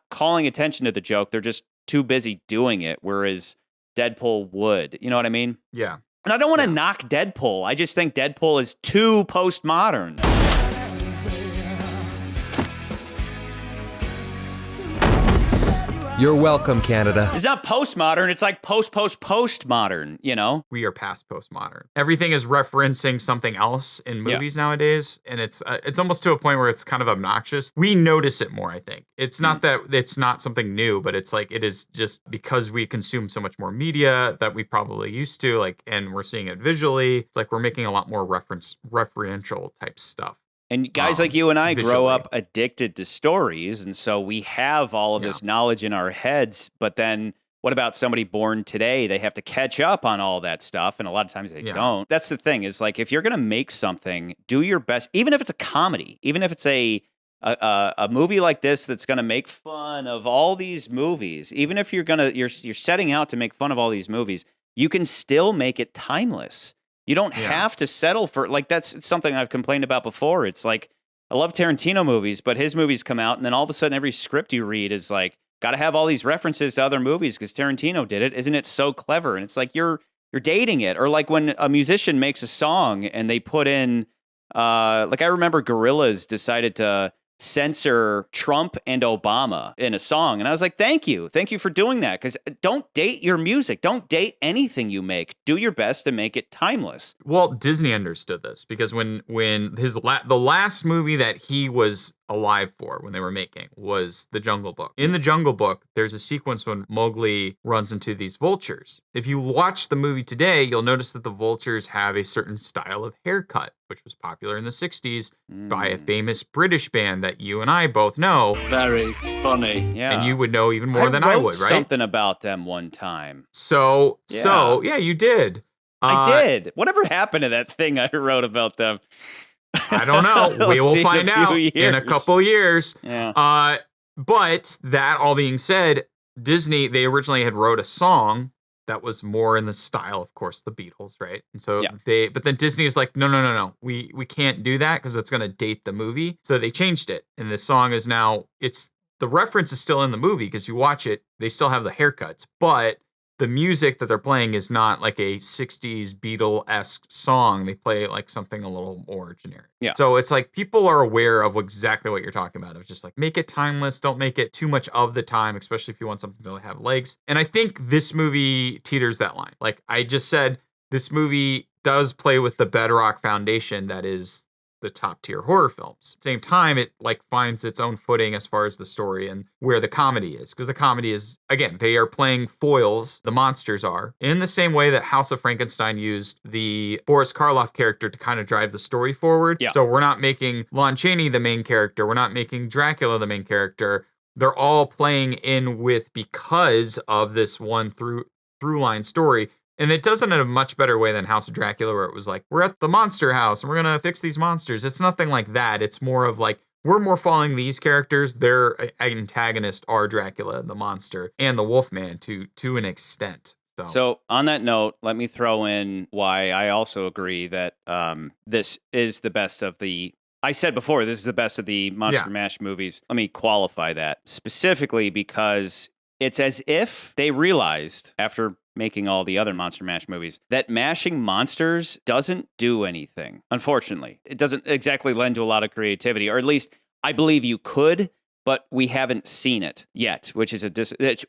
calling attention to the joke. They're just too busy doing it. Whereas Deadpool would. You know what I mean? Yeah. And I don't want to knock Deadpool. I just think Deadpool is too postmodern. You're welcome, Canada. It's not postmodern. It's like postmodern, We are past postmodern. Everything is referencing something else in movies nowadays. And it's almost to a point where it's kind of obnoxious. We notice it more, I think. It's not that it's not something new, but it's like it is just because we consume so much more media that we probably used to, and we're seeing it visually. It's like we're making a lot more referential type stuff. And guys like you and I grow up addicted to stories, and so we have all of this knowledge in our heads, but then what about somebody born today? They have to catch up on all that stuff, and a lot of times they don't. That's the thing, is like, if you're going to make something, do your best, even if it's a comedy, even if it's a movie like this that's going to make fun of all these movies, even if you're setting out to make fun of all these movies, you can still make it timeless. You don't have to settle for, that's something I've complained about before. It's like, I love Tarantino movies, but his movies come out, and then all of a sudden every script you read is like, got to have all these references to other movies because Tarantino did it. Isn't it so clever? And it's like, you're dating it. Or like when a musician makes a song and they put in, I remember Gorillaz decided to censor Trump and Obama in a song. And I was like, thank you for doing that. Because don't date your music. Don't date anything you make. Do your best to make it timeless. Walt Disney understood this because when the last movie that he was alive for when they were making was The Jungle Book. In The Jungle Book, there's a sequence when Mowgli runs into these vultures. If you watch the movie today, you'll notice that the vultures have a certain style of haircut, which was popular in the 60s by a famous British band that you and I both know. Very funny. Yeah. And you would know even more than I would, right? Something about them one time. So you did. I did. Whatever happened to that thing I wrote about them? I don't know. We will find out in a couple years. Yeah. But that all being said, Disney, they originally had wrote a song that was more in the style, of course, the Beatles, right? And so but then Disney is like, no. We can't do that because it's going to date the movie. So they changed it. And the song is now, the reference is still in the movie because you watch it, they still have the haircuts, but the music that they're playing is not like a 60s Beatle-esque song. They play like something a little more generic. Yeah. So it's like people are aware of exactly what you're talking about. It's just like, make it timeless. Don't make it too much of the time, especially if you want something to have legs. And I think this movie teeters that line. Like I just said, this movie does play with the bedrock foundation that is the top tier horror films. At the same time, it like finds its own footing as far as the story and where the comedy is. Because the comedy is, again, they are playing foils, the monsters are, in the same way that House of Frankenstein used the Boris Karloff character to kind of drive the story forward. Yeah. So we're not making Lon Chaney the main character. We're not making Dracula the main character. They're all playing in with because of this one through line story. And it does it in a much better way than House of Dracula, where it was like, we're at the monster house and we're going to fix these monsters. It's nothing like that. It's more of like, we're more following these characters. Their antagonists are Dracula, the monster, and the Wolfman to an extent. So on that note, let me throw in why I also agree that this is the best of the... I said before, this is the best of the Monster Mash movies. Let me qualify that specifically because it's as if they realized after making all the other Monster Mash movies that mashing monsters doesn't do anything. Unfortunately, it doesn't exactly lend to a lot of creativity, or at least I believe you could, but we haven't seen it yet, which is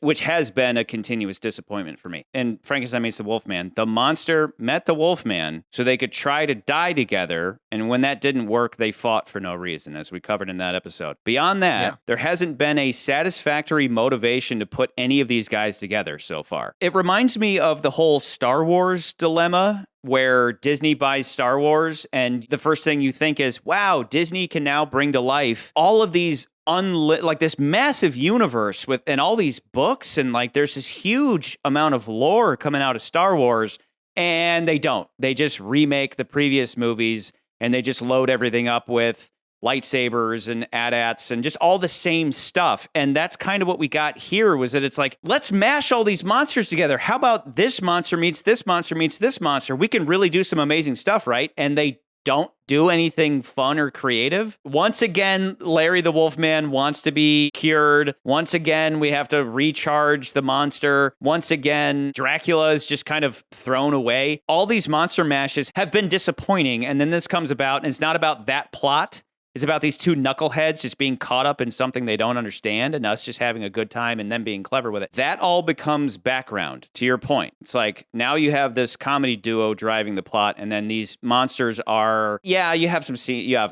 which has been a continuous disappointment for me. And Frankenstein Meets the Wolfman, the monster met the Wolfman so they could try to die together, and when that didn't work, they fought for no reason, as we covered in that episode. Beyond that, there hasn't been a satisfactory motivation to put any of these guys together so far. It reminds me of the whole Star Wars dilemma, where Disney buys Star Wars, and the first thing you think is, wow, Disney can now bring to life all of these like this massive universe and all these books, and like there's this huge amount of lore coming out of Star Wars, and they don't. They just remake the previous movies, and they just load everything up with lightsabers and AT-ATs and just all the same stuff. And that's kind of what we got here, was that it's like, let's mash all these monsters together. How about this monster meets this monster meets this monster? We can really do some amazing stuff, right? And they don't do anything fun or creative. Once again, Larry the Wolfman wants to be cured. Once again, we have to recharge the monster. Once again, Dracula is just kind of thrown away. All these monster mashes have been disappointing. And then this comes about, and it's not about that plot. It's about these two knuckleheads just being caught up in something they don't understand and us just having a good time and them being clever with it. That all becomes background, to your point. It's like, now you have this comedy duo driving the plot, and then these monsters are, you have some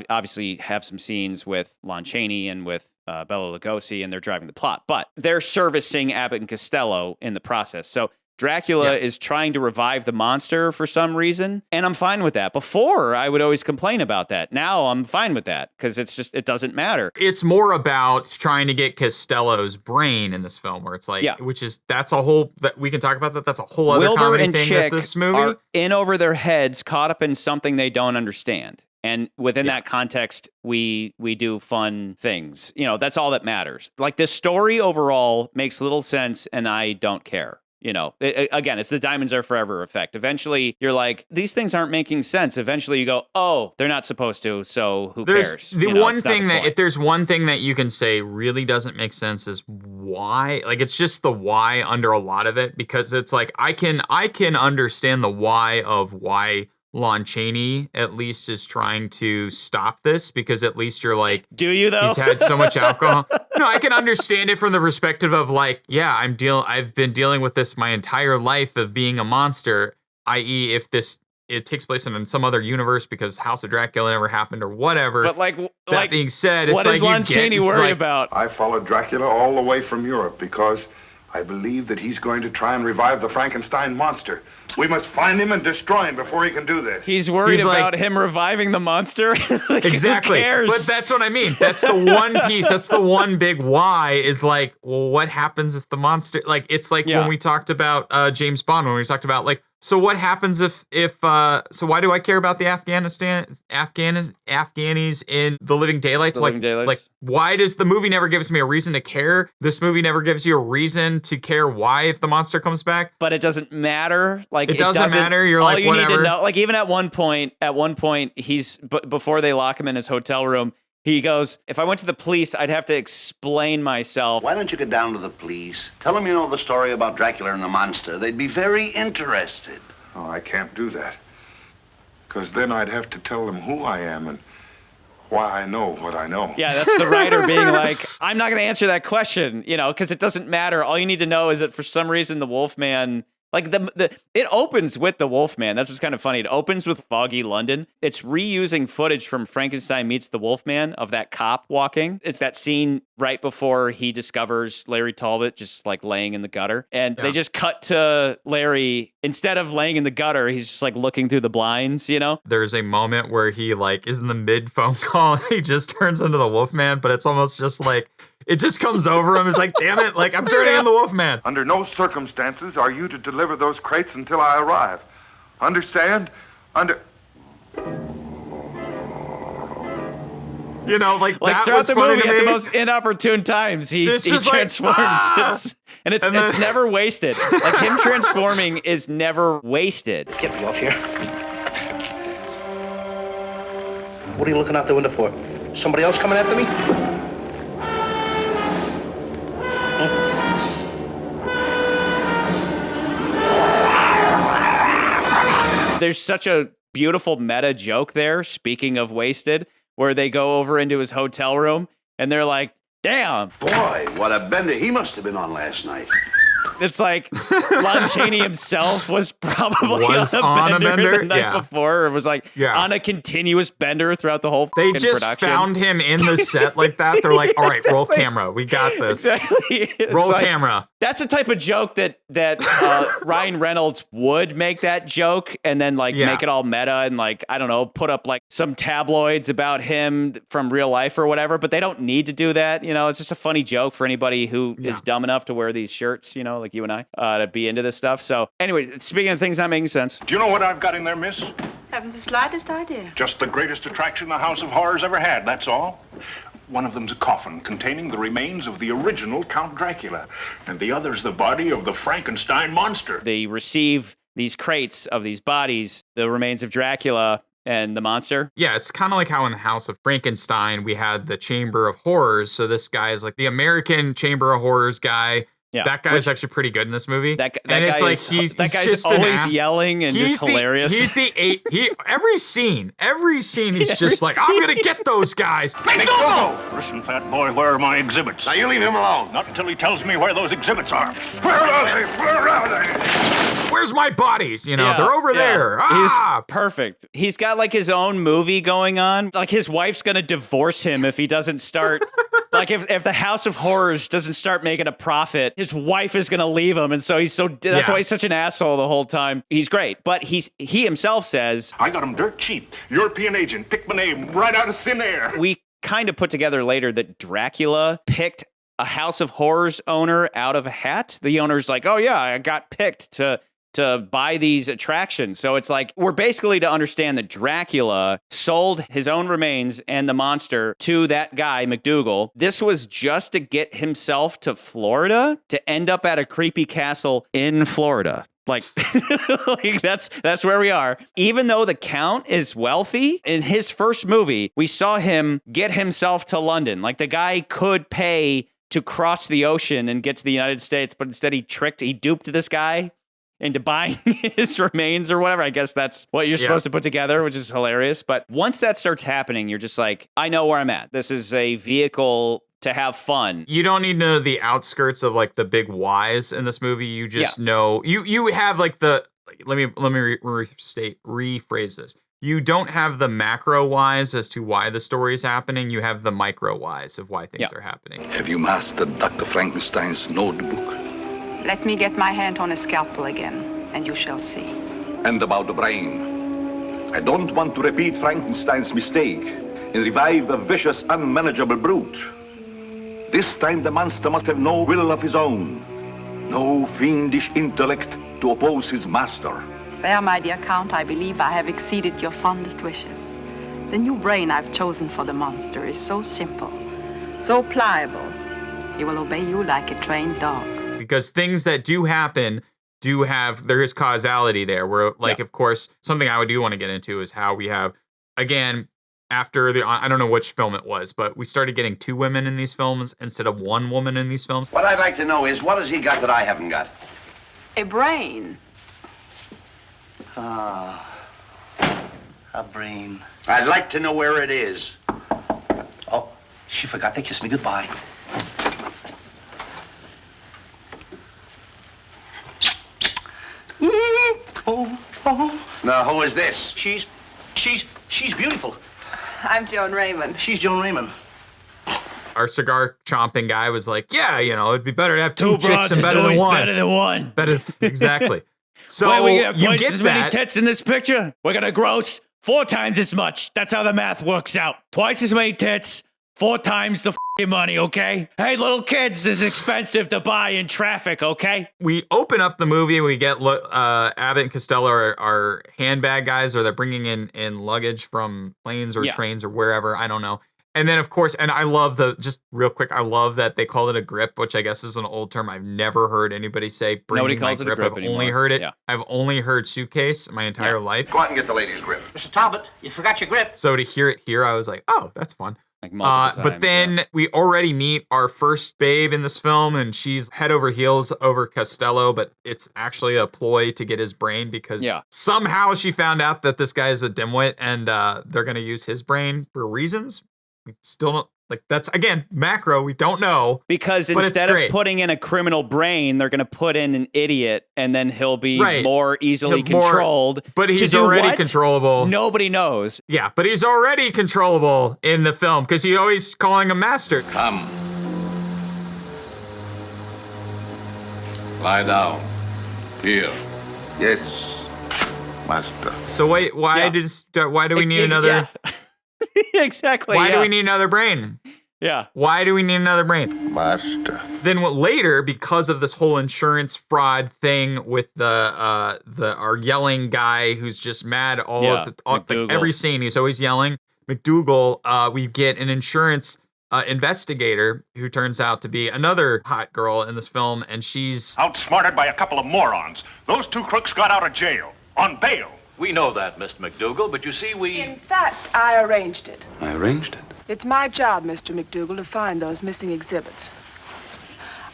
obviously have some scenes with Lon Chaney and with Bela Lugosi, and they're driving the plot, but they're servicing Abbott and Costello in the process. So Dracula is trying to revive the monster for some reason, and I'm fine with that. Before, I would always complain about that. Now, I'm fine with that, because it doesn't matter. It's more about trying to get Costello's brain in this film, where it's like, that's a whole, that we can talk about that. That's a whole other Wilbur comedy and thing Chick with this movie. Are in over their heads, caught up in something they don't understand. And within that context, we do fun things. That's all that matters. Like, the story overall makes little sense, and I don't care. Again, it's the diamonds are forever effect. Eventually, you're like, these things aren't making sense. Eventually, you go, oh, they're not supposed to, so who cares? The one thing that, if there's one thing that you can say really doesn't make sense, is why. Like, it's just the why under a lot of it, because it's like, I can understand the why of why Lon Chaney at least is trying to stop this, because at least you're like, do you though? He's had so much alcohol. No, I can understand it from the perspective of like, I've been dealing with this my entire life of being a monster, i.e. if it takes place in some other universe because House of Dracula never happened or whatever. But that being said, it's what like, does Lon Chaney worry about? I followed Dracula all the way from Europe because I believe that he's going to try and revive the Frankenstein monster. We must find him and destroy him before he can do this. He's worried about him reviving the monster? Exactly. Who cares? But that's what I mean. That's the one piece. That's the one big why, is like, well, what happens if the monster... Like, it's like when we talked about James Bond, when we talked about, like, So what happens if so why do I care about the Afghanis in The Living Daylights? Like why does the movie never gives me a reason to care? This movie never gives you a reason to care why if the monster comes back. But it doesn't matter. Like it doesn't matter. You're all like you whatever. need to know. Like even at one point, he's before they lock him in his hotel room. He goes, if I went to the police, I'd have to explain myself. Why don't you get down to the police? Tell them you know the story about Dracula and the monster. They'd be very interested. Oh, I can't do that. Because then I'd have to tell them who I am and why I know what I know. Yeah, that's the writer being like, I'm not going to answer that question, because it doesn't matter. All you need to know is that for some reason the Wolfman... Like it opens with the Wolfman. That's what's kind of funny. It opens with foggy London. It's reusing footage from Frankenstein Meets the Wolfman of that cop walking. It's that scene right before he discovers Larry Talbot just like laying in the gutter. And they just cut to Larry. Instead of laying in the gutter, he's just like looking through the blinds, There's a moment where he like is in the mid phone call and he just turns into the Wolfman, but it's almost just like it just comes over him. It's like, damn it, like I'm turning into the Wolfman. Under no circumstances are you to deliver those crates until I arrive. Understand? Like that throughout was the funny movie, to at me. the most inopportune times, he transforms. It's never wasted. Like him transforming is never wasted. Get me off here. What are you looking out the window for? Somebody else coming after me? There's such a beautiful meta joke there, speaking of wasted, where they go over into his hotel room and they're like, damn. Boy, what a bender he must have been on last night. It's like Lon Chaney himself was probably on a bender the night before, or was like on a continuous bender throughout the whole They just production. found him in the set like that. They're like, all right, roll camera. We got this. Exactly. Roll camera. That's the type of joke that Ryan Reynolds would make that joke and then make it all meta and I don't know, put up some tabloids about him from real life or whatever, but they don't need to do that. It's just a funny joke for anybody who is dumb enough to wear these shirts, like you and I, to be into this stuff. So anyway, speaking of things not making sense. Do you know what I've got in there, miss? Haven't the slightest idea. Just the greatest attraction the House of Horrors ever had, that's all. One of them's a coffin containing the remains of the original Count Dracula, and the other's the body of the Frankenstein monster. They receive these crates of these bodies, the remains of Dracula and the monster. Yeah, it's kind of like how in the House of Frankenstein, we had the Chamber of Horrors. So this guy is like the American Chamber of Horrors guy. Yeah, that guy's actually pretty good in this movie. That guy's just always yelling and just hilarious. Every scene he's just like, I'm gonna get those guys. Let me go! Listen, fat boy, where are my exhibits? Now you leave him alone. Not until he tells me where those exhibits are. Where are they? Where are they? Where's my bodies? They're over there. He's perfect. He's got his own movie going on. His wife's gonna divorce him if he doesn't start. If the House of Horrors doesn't start making a profit, his wife is going to leave him. And so that's why he's such an asshole the whole time. He's great. But he himself says, I got him dirt cheap. European agent, picked my name right out of thin air. We kind of put together later that Dracula picked a House of Horrors owner out of a hat. The owner's like, oh yeah, I got picked to buy these attractions. So it's we're basically to understand that Dracula sold his own remains and the monster to that guy, McDougal. This was just to get himself to Florida to end up at a creepy castle in Florida. That's where we are. Even though the Count is wealthy, in his first movie, we saw him get himself to London. The guy could pay to cross the ocean and get to the United States, but instead he duped this guy into buying his remains or whatever. I guess that's what you're supposed to put together, which is hilarious. But once that starts happening, you're just like, I know where I'm at. This is a vehicle to have fun. You don't need to know the outskirts of the big whys in this movie. You just know you have let me rephrase this. You don't have the macro whys as to why the story is happening. You have the micro whys of why things are happening. Have you mastered Dr. Frankenstein's notebook? Let me get my hand on a scalpel again, and you shall see. And about the brain. I don't want to repeat Frankenstein's mistake and revive a vicious, unmanageable brute. This time the monster must have no will of his own, no fiendish intellect to oppose his master. There, my dear Count, I believe I have exceeded your fondest wishes. The new brain I've chosen for the monster is so simple, so pliable. He will obey you like a trained dog. Because things that do happen there is causality there, where, like, of course, something I do want to get into is how we have, again, after I don't know which film it was, but we started getting 2 women in these films instead of 1 woman in these films. What I'd like to know is, what has he got that I haven't got? A brain. A brain. I'd like to know where it is. Oh, she forgot to kiss me goodbye. Now, who is this? She's beautiful. I'm Joan Raymond. She's Joan Raymond. Our cigar chomping guy was like, yeah, it'd be better to have 2 chicks broads and is better than always one. better than one. Exactly. So Wait, we have you twice get as many that. tits in this picture. We're gonna gross 4 times as much. That's how the math works out. Twice as many tits, 4 times the f***ing money. Okay. Hey, little kids, this is expensive to buy in traffic. Okay. We open up the movie. We get Abbott and Costello are handbag guys, or they're bringing in luggage from planes or trains or wherever. I don't know. And then, of course, and I love just real quick, I love that they call it a grip, which I guess is an old term. I've never heard anybody say, Nobody calls it a grip I've anymore. only heard it. Yeah. I've only heard suitcase my entire life. Go out and get the lady's grip. Mr. Talbot, you forgot your grip. So to hear it here, I was like, oh, that's fun. Like multiple But times, then we already meet our first babe in this film, and she's head over heels over Costello, but it's actually a ploy to get his brain because somehow she found out that this guy is a dimwit, and they're going to use his brain for reasons. We still don't, that's, again, macro, we don't know. Because instead of putting in a criminal brain, they're going to put in an idiot, and then he'll be more easily controlled. But he's already controllable. Nobody knows. Yeah, but he's already controllable in the film because he's always calling him master. Come. Lie down. Here. Yes, master. So wait, why do we need another? Exactly. Why do we need another brain? Yeah. Why do we need another brain? Master. Then later, because of this whole insurance fraud thing with our yelling guy who's just mad every scene, he's always yelling. McDougal, we get an insurance investigator who turns out to be another hot girl in this film, and she's outsmarted by a couple of morons. Those 2 crooks got out of jail on bail. We know that, Mr. McDougal, but you see, In fact, I arranged it. I arranged it. It's my job, Mr. McDougal, to find those missing exhibits.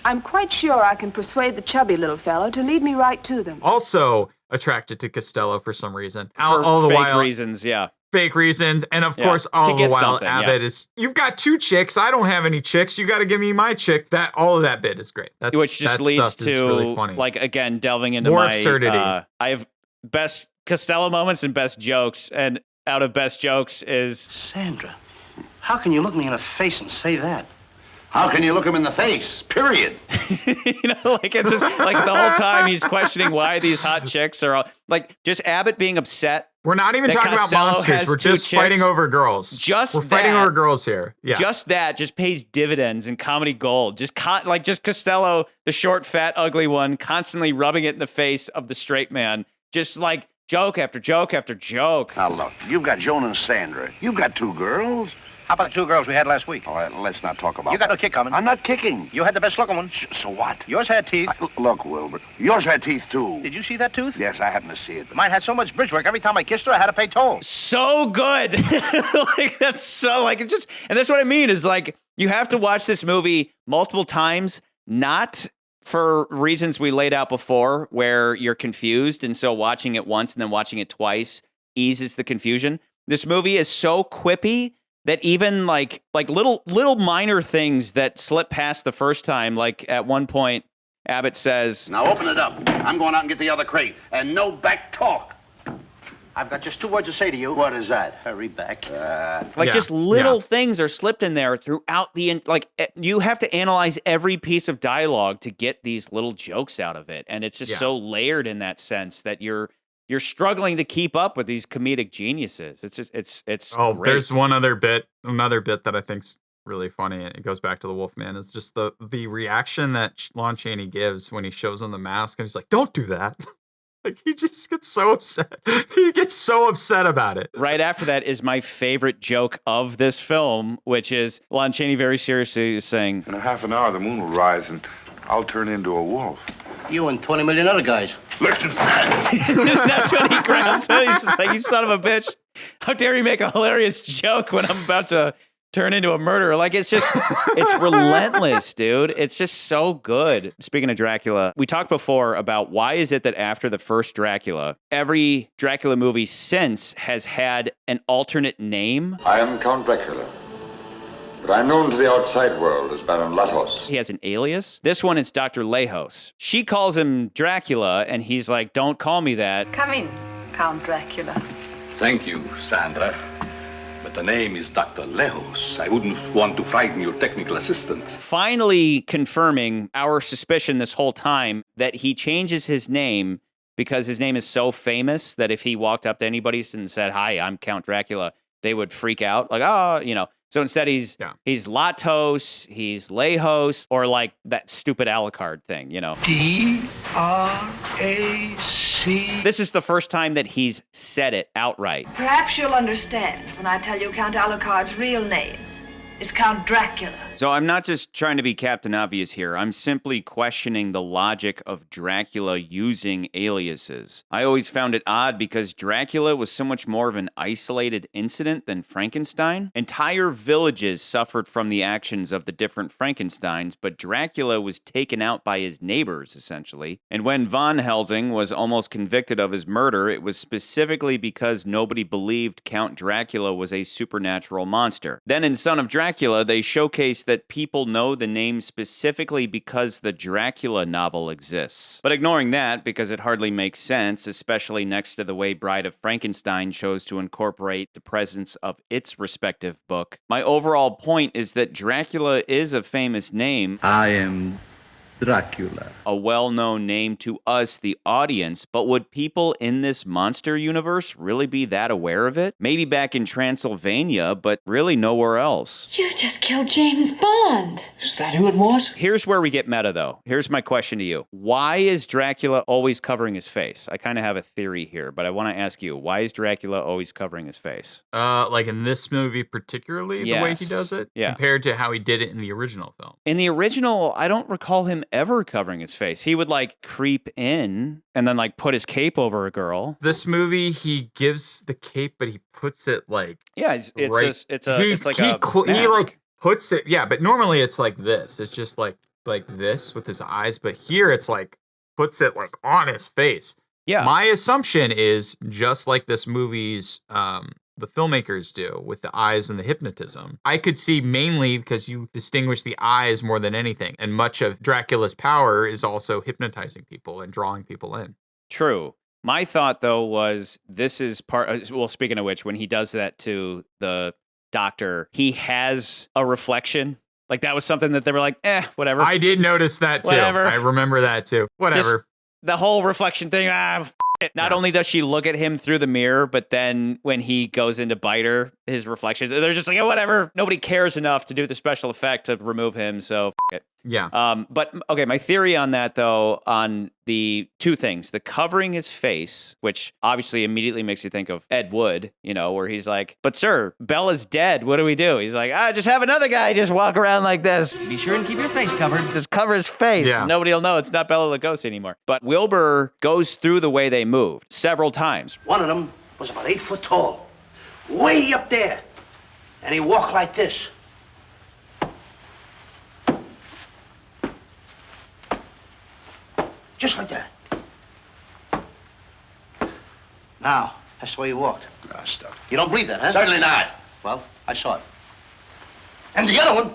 I'm quite sure I can persuade the chubby little fellow to lead me right to them. also attracted to Costello for some reason. For all the fake while, reasons, fake reasons. And of course, all the while, Abbott is, you've got 2 chicks. I don't have any chicks. You got to give me my chick. All of that bit is great. Which just leads to, really funny. like, again, delving into more my absurdity. I have best Costello moments and best jokes. And out of best jokes is Sandra, how can you look me in the face and say that? How can you look him in the face? Period. It's just like the whole time he's questioning why these hot chicks are just Abbott being upset. We're not even talking about monsters. We're just fighting over girls. We're fighting over girls here. Yeah. Just pays dividends in comedy gold. Just Costello, the short, fat, ugly one, constantly rubbing it in the face of the straight man. Just like joke after joke after joke. Now look, you've got Joan and Sandra. You've got 2 girls. How about the 2 girls we had last week? All right, let's not talk about You got no kick coming. I'm not kicking. You had the best looking one. So what? Yours had teeth. Look, Wilbur, yours had teeth, too. Did you see that tooth? Yes, I happened to see it. Mine had so much bridge work, every time I kissed her, I had to pay toll. So good. That's so, and that's what I mean is, you have to watch this movie multiple times, not for reasons we laid out before, where you're confused, and so watching it once and then watching it twice eases the confusion. This movie is so quippy that even like little minor things that slip past the first time, like at one point, Abbott says, "Now open it up. I'm going out and get the other crate, and no back talk." I've got just 2 words to say to you. What is that? Hurry back. Just little things are slipped in there throughout you have to analyze every piece of dialogue to get these little jokes out of it. And it's just so layered in that sense that you're struggling to keep up with these comedic geniuses. It's just, it's great. There's another bit that I think's really funny, and it goes back to the Wolfman. It's just the reaction that Lon Chaney gives when he shows him the mask, and he's like, "Don't do that." Like, he just gets so upset. He gets so upset about it. Right after that is my favorite joke of this film, which is Lon Chaney very seriously is saying, In a half an hour, the moon will rise, and I'll turn into a wolf. You and 20 million other guys. Listen. that's when he grabs him. He's just like, you son of a bitch. How dare you make a hilarious joke when I'm about to turn into a murderer? Like, it's just, it's relentless, dude. It's just so good. Speaking of Dracula, we talked before about why is it that after the first Dracula, every Dracula movie since has had an alternate name? I am Count Dracula, but I'm known to the outside world as Baron Latos. He has an alias. This one, it's Dr. Lejos. She calls him Dracula, and he's like, don't call me that. Come in, Count Dracula. Thank you, Sandra. But the name is Dr. Lejos. I wouldn't want to frighten your technical assistant. Finally confirming our suspicion this whole time that he changes his name because his name is so famous that if he walked up to anybody and said, hi, I'm Count Dracula, they would freak out. Like, oh, you know. So instead he's Latos, he's Lejos, or like that stupid Alucard thing, you know. D-R-A-C. This is the first time that he's said it outright. Perhaps you'll understand when I tell you Count Alucard's real name is Count Dracula. So I'm not just trying to be Captain Obvious here. I'm simply questioning the logic of Dracula using aliases. I always found it odd because Dracula was so much more of an isolated incident than Frankenstein. Entire villages suffered from the actions of the different Frankensteins, but Dracula was taken out by his neighbors, essentially. And when Von Helsing was almost convicted of his murder, it was specifically because nobody believed Count Dracula was a supernatural monster. Then in Son of Dracula, they showcased that people know the name specifically because the Dracula novel exists. But ignoring that, because it hardly makes sense, especially next to the way Bride of Frankenstein chose to incorporate the presence of its respective book, my overall point is that Dracula is a famous name. I am Dracula. A well-known name to us, the audience, but would people in this monster universe really be that aware of it? Maybe back in Transylvania, but really nowhere else. You just killed James Bond. Is that who it was? Here's where we get meta, though. Here's my question to you. Why is Dracula always covering his face? I kind of have a theory here, but I want to ask you, why is Dracula always covering his face? Like in this movie particularly, the way he does it? Yeah. Compared to how he did it in the original film. In the original, I don't recall him ever covering his face. He would like creep in and then like put his cape over a girl. This movie, he gives the cape, but he puts it like he like puts it. Yeah, but normally it's like this. It's just like this with his eyes, but here it's like puts it like on his face. Yeah. My assumption is just like this movie's the filmmakers do with the eyes and the hypnotism. I could see mainly because you distinguish the eyes more than anything. And much of Dracula's power is also hypnotizing people and drawing people in. True. My thought, though, was this is part... Well, speaking of which, when he does that to the doctor, he has a reflection. Like, that was something that they were like, whatever. I did notice that, too. Whatever. I remember that, too. Whatever. Just the whole reflection thing, it. Not only does she look at him through the mirror, but then when he goes in to bite her, his reflections, they're just like, whatever. Nobody cares enough to do the special effect to remove him, so it. Yeah. But okay, my theory on that, though, on the two things, the covering his face, which obviously immediately makes you think of Ed Wood, where he's like, but sir, Bella's dead. What do we do? He's like, just have another guy just walk around like this. Be sure and keep your face covered. Just cover his face. Yeah. Nobody will know it's not Bela Lugosi anymore. But Wilbur goes through the way they moved several times. One of them was about 8 foot tall, way up there. And he walked like this. Just like that. Now, that's the way he walked. Ah, stuff. You don't believe that, huh? Certainly not. Well, I saw it. And the other one,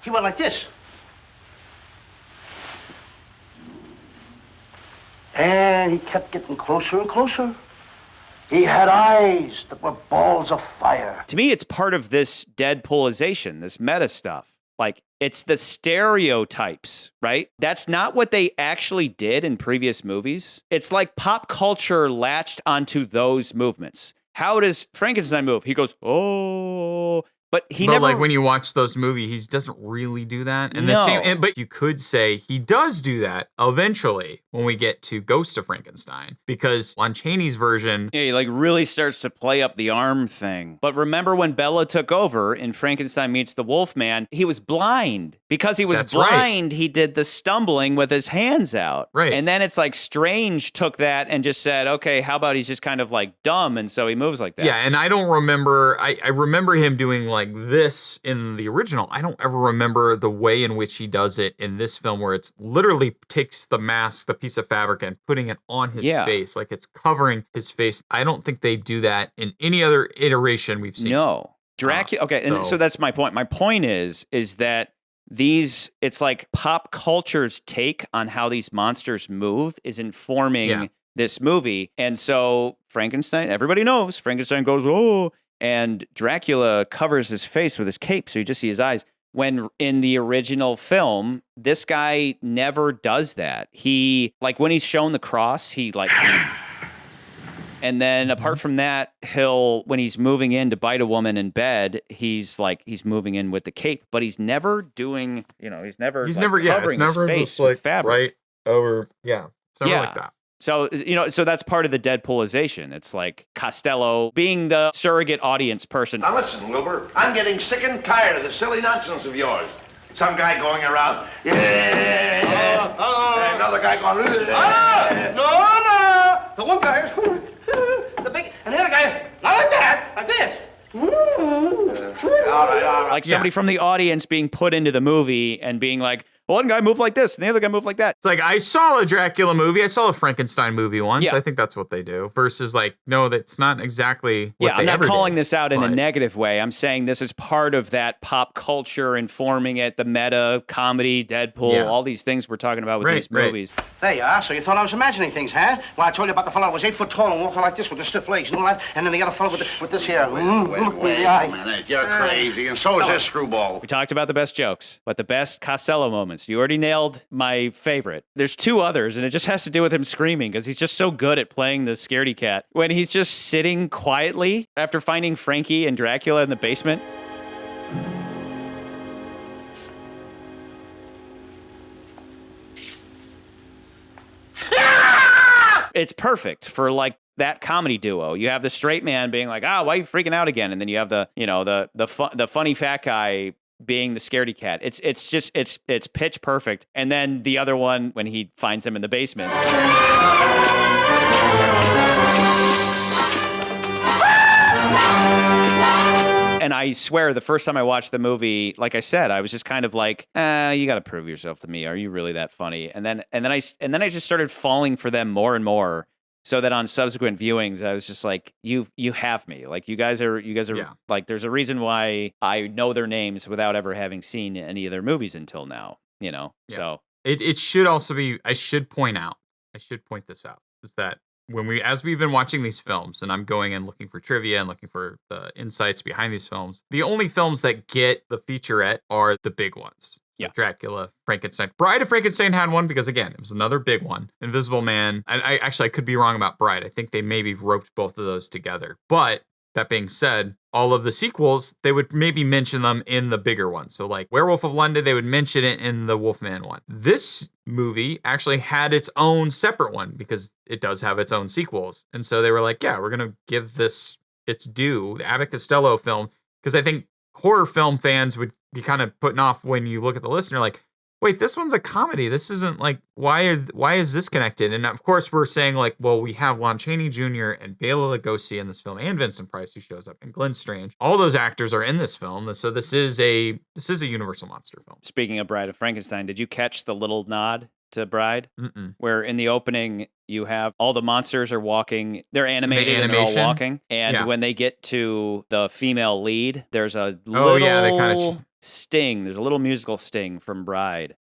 he went like this. And he kept getting closer and closer. He had eyes that were balls of fire. To me, it's part of this Deadpoolization, this meta stuff. Like, it's the stereotypes, right? That's not what they actually did in previous movies. It's like pop culture latched onto those movements. How does Frankenstein move? He goes, oh. But he but never, like when you watch those movies, he doesn't really do that. And No. but you could say he does do that eventually when we get to Ghost of Frankenstein, because Lon Chaney's version, he like really starts to play up the arm thing. But remember when Bella took over in Frankenstein Meets the Wolfman, he was blind. Because he was That's right. blind, he did the stumbling with his hands out. Right. And then it's like Strange took that and just said, okay, how about he's just kind of like dumb, and so he moves like that. yeah, and I don't remember, I remember him doing like this in the original. I don't ever remember the way in which he does it in this film, where it's literally takes the mask, the piece of fabric, and putting it on his face, like it's covering his face. I don't think they do that in any other iteration we've seen. No. Dracula, okay, and so that's my point. My point is that it's like pop culture's take on how these monsters move is informing this movie. And so Frankenstein, everybody knows, Frankenstein goes, oh, and Dracula covers his face with his cape, so you just see his eyes. When in the original film, this guy never does that. He, like when he's shown the cross, he like... And then apart from that, when he's moving in to bite a woman in bed, he's moving in with the cape, but he's never doing, he's never it's covering never his face just like with fabric. right over, it's never like that. So, so that's part of the Deadpoolization. It's like Costello being the surrogate audience person. Now listen, Wilbur, I'm getting sick and tired of the silly nonsense of yours. Some guy going around, another guy going, No. The one guy is cool. The big, and the other guy, not like that, like this. all right. Like somebody from the audience being put into the movie and being like, one guy moved like this and the other guy moved like that. It's like, I saw a Dracula movie. I saw a Frankenstein movie once. Yeah. I think that's what they do. Versus like, no, that's not exactly what Yeah, they I'm not ever calling did. this out in a negative way. I'm saying this is part of that pop culture informing it, the meta, comedy, Deadpool, all these things we're talking about with these movies. There you are. So you thought I was imagining things, huh? Well, I told you about the fellow who was 8 foot tall and walking like this with the stiff legs and all that, and then the other fellow with this here. Wait a minute, you're crazy, and so is this screwball. We talked about the best jokes, but the best Costello moments. You already nailed my favorite. There's two others, and it just has to do with him screaming because he's just so good at playing the scaredy cat. When he's just sitting quietly after finding Frankie and Dracula in the basement. It's perfect for like that comedy duo. You have the straight man being like, why are you freaking out again? And then you have the, the funny fat guy being the scaredy cat. It's pitch perfect. And then the other one, when he finds him in the basement. And I swear, the first time I watched the movie, like I said, I was just kind of like, you got to prove yourself to me. Are you really that funny? And then I just started falling for them more and more. So that on subsequent viewings, I was just like, you have me. Like you guys are like, there's a reason why I know their names without ever having seen any of their movies until now, So it should also be, I should point this out, is that as we've been watching these films, and I'm going and looking for trivia and looking for the insights behind these films, the only films that get the featurette are the big ones. So Dracula, Frankenstein. Bride of Frankenstein had one because, again, it was another big one. Invisible Man. I could be wrong about Bride. I think they maybe roped both of those together. But that being said, all of the sequels, they would maybe mention them in the bigger ones. So like Werewolf of London, they would mention it in the Wolfman one. This movie actually had its own separate one because it does have its own sequels. And so they were like, yeah, we're going to give this its due, the Abbott Costello film, because I think horror film fans would be kind of putting off when you look at the list and you're like, wait, this one's a comedy. This isn't like, why is this connected? And of course we're saying like, well, we have Lon Chaney Jr. and Bela Lugosi in this film, and Vincent Price who shows up, and Glenn Strange. All those actors are in this film. So this is a Universal monster film. Speaking of Bride of Frankenstein, did you catch the little nod to Bride? Where in the opening you have all the monsters are walking, they're animated and they're all walking, and when they get to the female lead, there's a little sting. There's a little musical sting from Bride.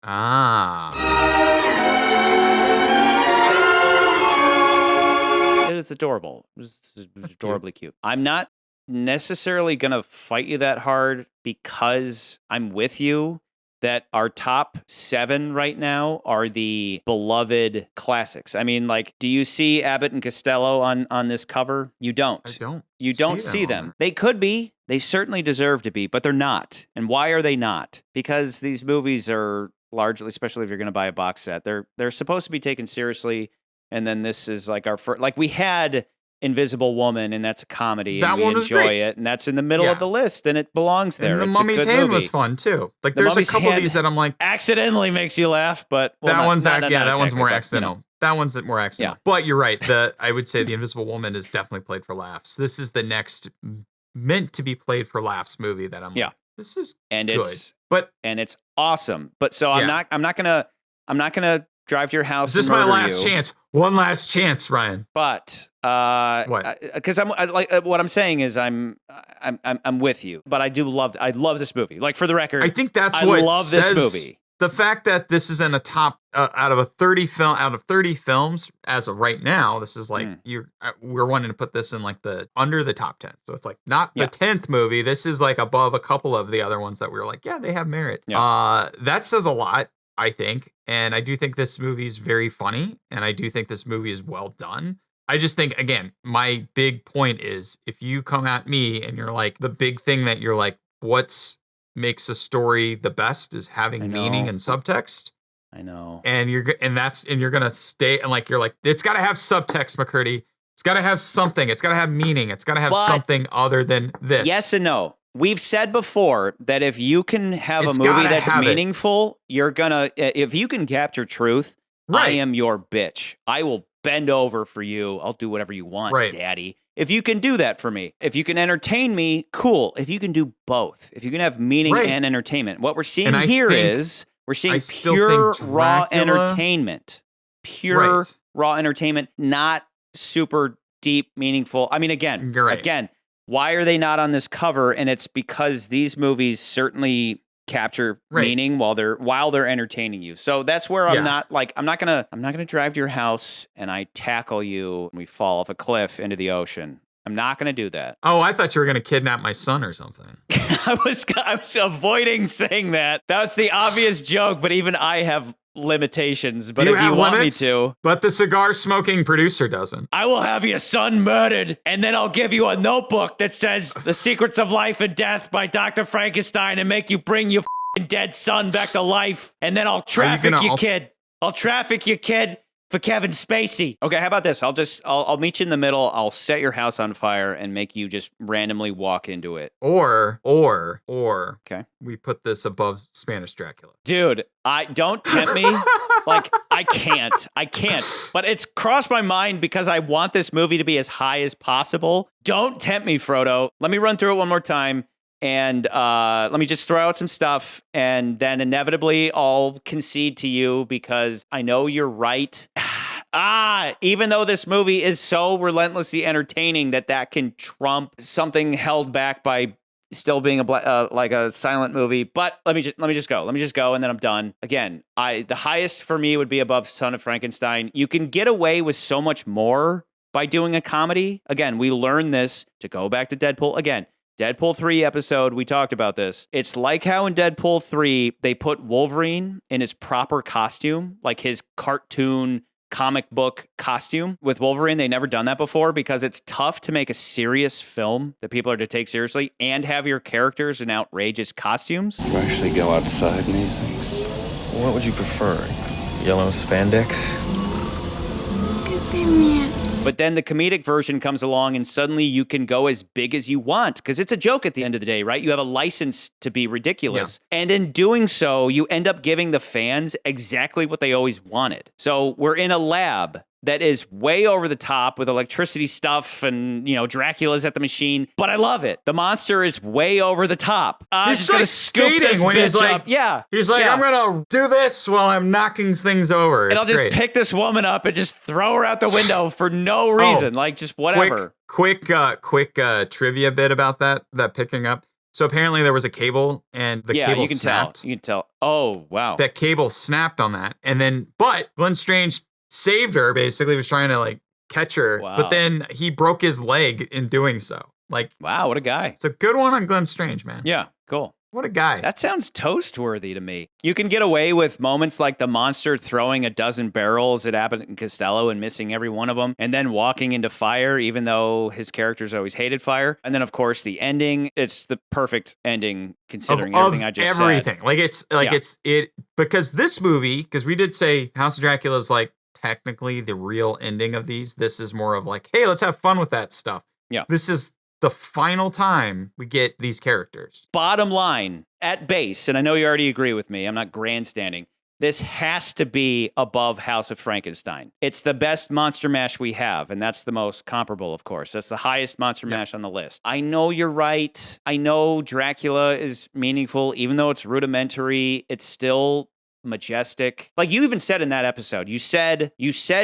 It was adorable. It was adorably cute. I'm not necessarily gonna fight you that hard because I'm with you that our top 7 right now are the beloved classics. I mean, like, do you see Abbott and Costello on this cover? You don't. I don't. You don't see them. They could be. They certainly deserve to be, but they're not. And why are they not? Because these movies are largely, especially if you're going to buy a box set, they're supposed to be taken seriously. And then this is like our first, like we had Invisible Woman, and that's a comedy, That and we one was enjoy great. it, and that's in the middle of the list, and it belongs there. And The It's a Mummy's good Hand movie. was fun too. Like The there's a Mummy's couple of Hand these that I'm like, accidentally makes you laugh, but well, that not- one's not- that not one's more technically, but, accidental. That one's more accidental. But you're right. I would say The Invisible Woman is definitely played for laughs. This is the next meant to be played for laughs movie that I'm like, this is and good. it's awesome. But so I'm not gonna drive to your house. Is this and my murder last you. chance? One last chance, Ryan. But what? Because what I'm saying is I'm with you. But I love this movie. Like for the record, I think that's I what love says, this movie. The fact that this is in a top out of 30 films as of right now, this is like we're wanting to put this in like the under the top 10. So it's like not the 10th movie. This is like above a couple of the other ones that we were like, yeah, they have merit. That says a lot, I think. And I do think this movie is very funny, and I do think this movie is well done. I just think, again, my big point is if you come at me and you're like, the big thing that you're like, what's makes a story the best is having meaning and subtext. I know. And you're gonna stay and like you're like, it's gotta have subtext, McCurdy. It's gotta have something. It's gotta have meaning. It's gotta have something other than this. Yes and no. We've said before that if you can have It's a movie gotta that's have it. meaningful, if you can capture truth, I am your bitch. I will bend over for you. I'll do whatever you want, daddy. If you can do that for me, if you can entertain me, cool. If you can do both, if you can have meaning and entertainment, what we're seeing here is we're seeing pure raw entertainment. Pure raw entertainment, not super deep, meaningful. I mean, again, why are they not on this cover? And it's because these movies certainly capture meaning while they're entertaining you. So that's where I'm not like I'm not gonna drive to your house and I tackle you and we fall off a cliff into the ocean. I'm not gonna do that. Oh, I thought you were gonna kidnap my son or something. I was avoiding saying that. That's the obvious joke, but even I have limitations. But if you want me to, but the cigar smoking producer doesn't. I will have your son murdered, and then I'll give you a notebook that says "The Secrets of Life and Death" by Dr. Frankenstein, and make you bring your dead son back to life, and then I'll traffic your kid. I'll traffic your kid for Kevin Spacey. Okay, how about this? I'll meet you in the middle. I'll set your house on fire and make you just randomly walk into it. Or okay, we put this above Spanish Dracula. Dude, don't tempt me. Like, I can't. But it's crossed my mind because I want this movie to be as high as possible. Don't tempt me, Frodo. Let me run through it one more time. And let me just throw out some stuff. And then inevitably I'll concede to you because I know you're right. Even though this movie is so relentlessly entertaining that can trump something held back by still being like a silent movie. But let me just go, and then I'm done. Again, the highest for me would be above Son of Frankenstein. You can get away with so much more by doing a comedy. Again, we learned this to go back to Deadpool. Again, Deadpool 3 episode, we talked about this. It's like how in Deadpool 3, they put Wolverine in his proper costume, like his cartoon comic book costume. With Wolverine, they never done that before because it's tough to make a serious film that people are to take seriously and have your characters in outrageous costumes. You actually go outside in these things? What would you prefer? Yellow spandex? But then the comedic version comes along and suddenly you can go as big as you want because it's a joke at the end of the day, right? You have a license to be ridiculous. Yeah. And in doing so, you end up giving the fans exactly what they always wanted. So we're in a lab that is way over the top with electricity stuff and, Dracula's at the machine. But I love it. The monster is way over the top. He's just gonna scoop this when he's like, up. Yeah. He's like, I'm going to do this while I'm knocking things over. And I'll just pick this woman up and just throw her out the window for no reason. Like just whatever. Quick trivia bit about that picking up. So apparently there was a cable and the cable snapped. You can tell. Oh, wow. That cable snapped on that. And then, but Glenn Strange saved her, basically, was trying to catch her. Wow. But then he broke his leg in doing so. Wow, what a guy. It's a good one on Glenn Strange, man. Yeah, cool. What a guy. That sounds toast-worthy to me. You can get away with moments like the monster throwing a dozen barrels at Abbott and Costello and missing every one of them, and then walking into fire, even though his characters always hated fire. And then, of course, the ending. It's the perfect ending, considering everything I just everything. said. Like, it's like because this movie, because we did say House of Dracula is like technically the real ending of these. This is more of like, hey, let's have fun with that stuff. Yeah. This is the final time we get these characters. Bottom line, at base, and I know you already agree with me, I'm not grandstanding, this has to be above House of Frankenstein. It's the best monster mash we have, and that's the most comparable, of course. That's the highest monster mash on the list. I know you're right. I know Dracula is meaningful, even though it's rudimentary, it's still majestic. Like you even said in that episode, you said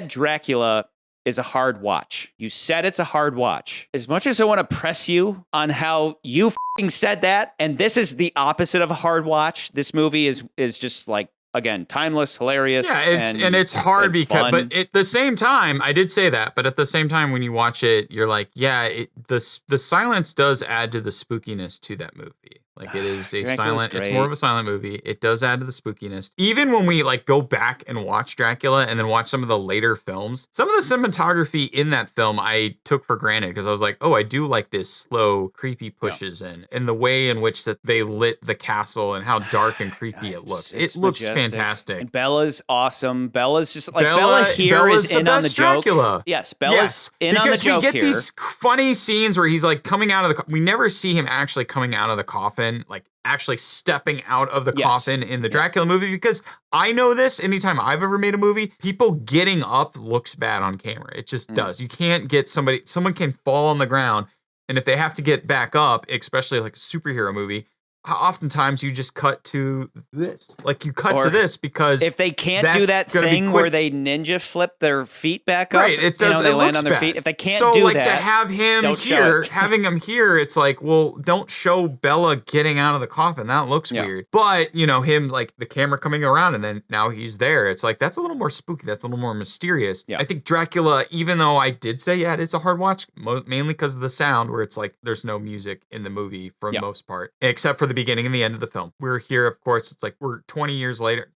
Dracula is a hard watch. You said it's a hard watch. As much as I want to press you on how you f***ing said that, and this is the opposite of a hard watch, this movie is just like, again, timeless, hilarious. Yeah, it's hard and because, fun. but at the same time, I did say that, but at the same time, when you watch it, you're like, yeah, the silence does add to the spookiness to that movie. Like it is a silent, it's more of a silent movie. It does add to the spookiness. Even when we like go back and watch Dracula and then watch some of the later films, some of the cinematography in that film I took for granted because I was like, oh, I do like this slow, creepy pushes in and the way in which that they lit the castle and how dark and creepy it looks. It looks fantastic. And Bella's awesome. Bella's just like Bella here Bella's is in on the joke. Dracula. Yes, Bella's in on the joke because we get here. these funny scenes where he's like coming out of the. We never see him actually coming out of the coffin, like actually stepping out of the coffin in the Dracula movie. Because I know this. Anytime I've ever made a movie, people getting up looks bad on camera. It just does. You can't get someone can fall on the ground, and if they have to get back up, especially like a superhero movie. Oftentimes you just cut to this. Like you cut to this because if they can't do that thing where they ninja flip their feet back up, right? It says they it land looks on their bad. feet. If they can't so do like that, to have him here, having him here, it's like, well, don't show Bella getting out of the coffin. That looks weird. But him like the camera coming around and then now he's there. It's like that's a little more spooky. That's a little more mysterious. I think Dracula, even though I did say it is a hard watch, mainly because of the sound, where it's like there's no music in the movie for the most part, except for the beginning and the end of the film. We're here, of course, it's like we're 10 years later,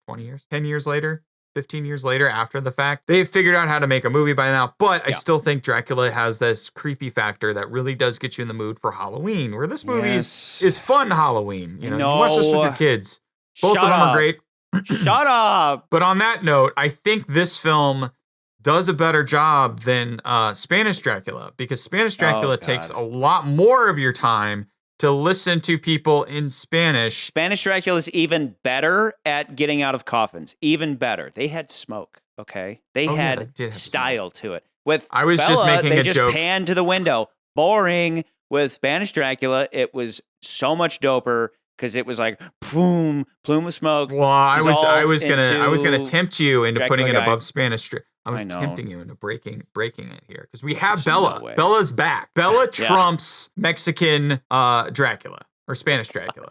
15 years later after the fact. They've figured out how to make a movie by now, but I still think Dracula has this creepy factor that really does get you in the mood for Halloween, where this movie is fun Halloween. You watch this with your kids. Both of them are great. Shut up. But on that note, I think this film does a better job than Spanish Dracula, because Spanish Dracula takes a lot more of your time to listen to people in Spanish. Spanish Dracula is even better at getting out of coffins. Even better. They had smoke, okay? They had style to it. With I was Bella, just making they a just joke. panned to the window. Boring. With Spanish Dracula, it was so much doper because it was like plume of smoke. Well, I was gonna tempt you into Dracula putting it guy. above Spanish. I was tempting you into breaking it here because we have Bella. No way. Bella's back. Bella trumps Mexican Dracula or Spanish Dracula.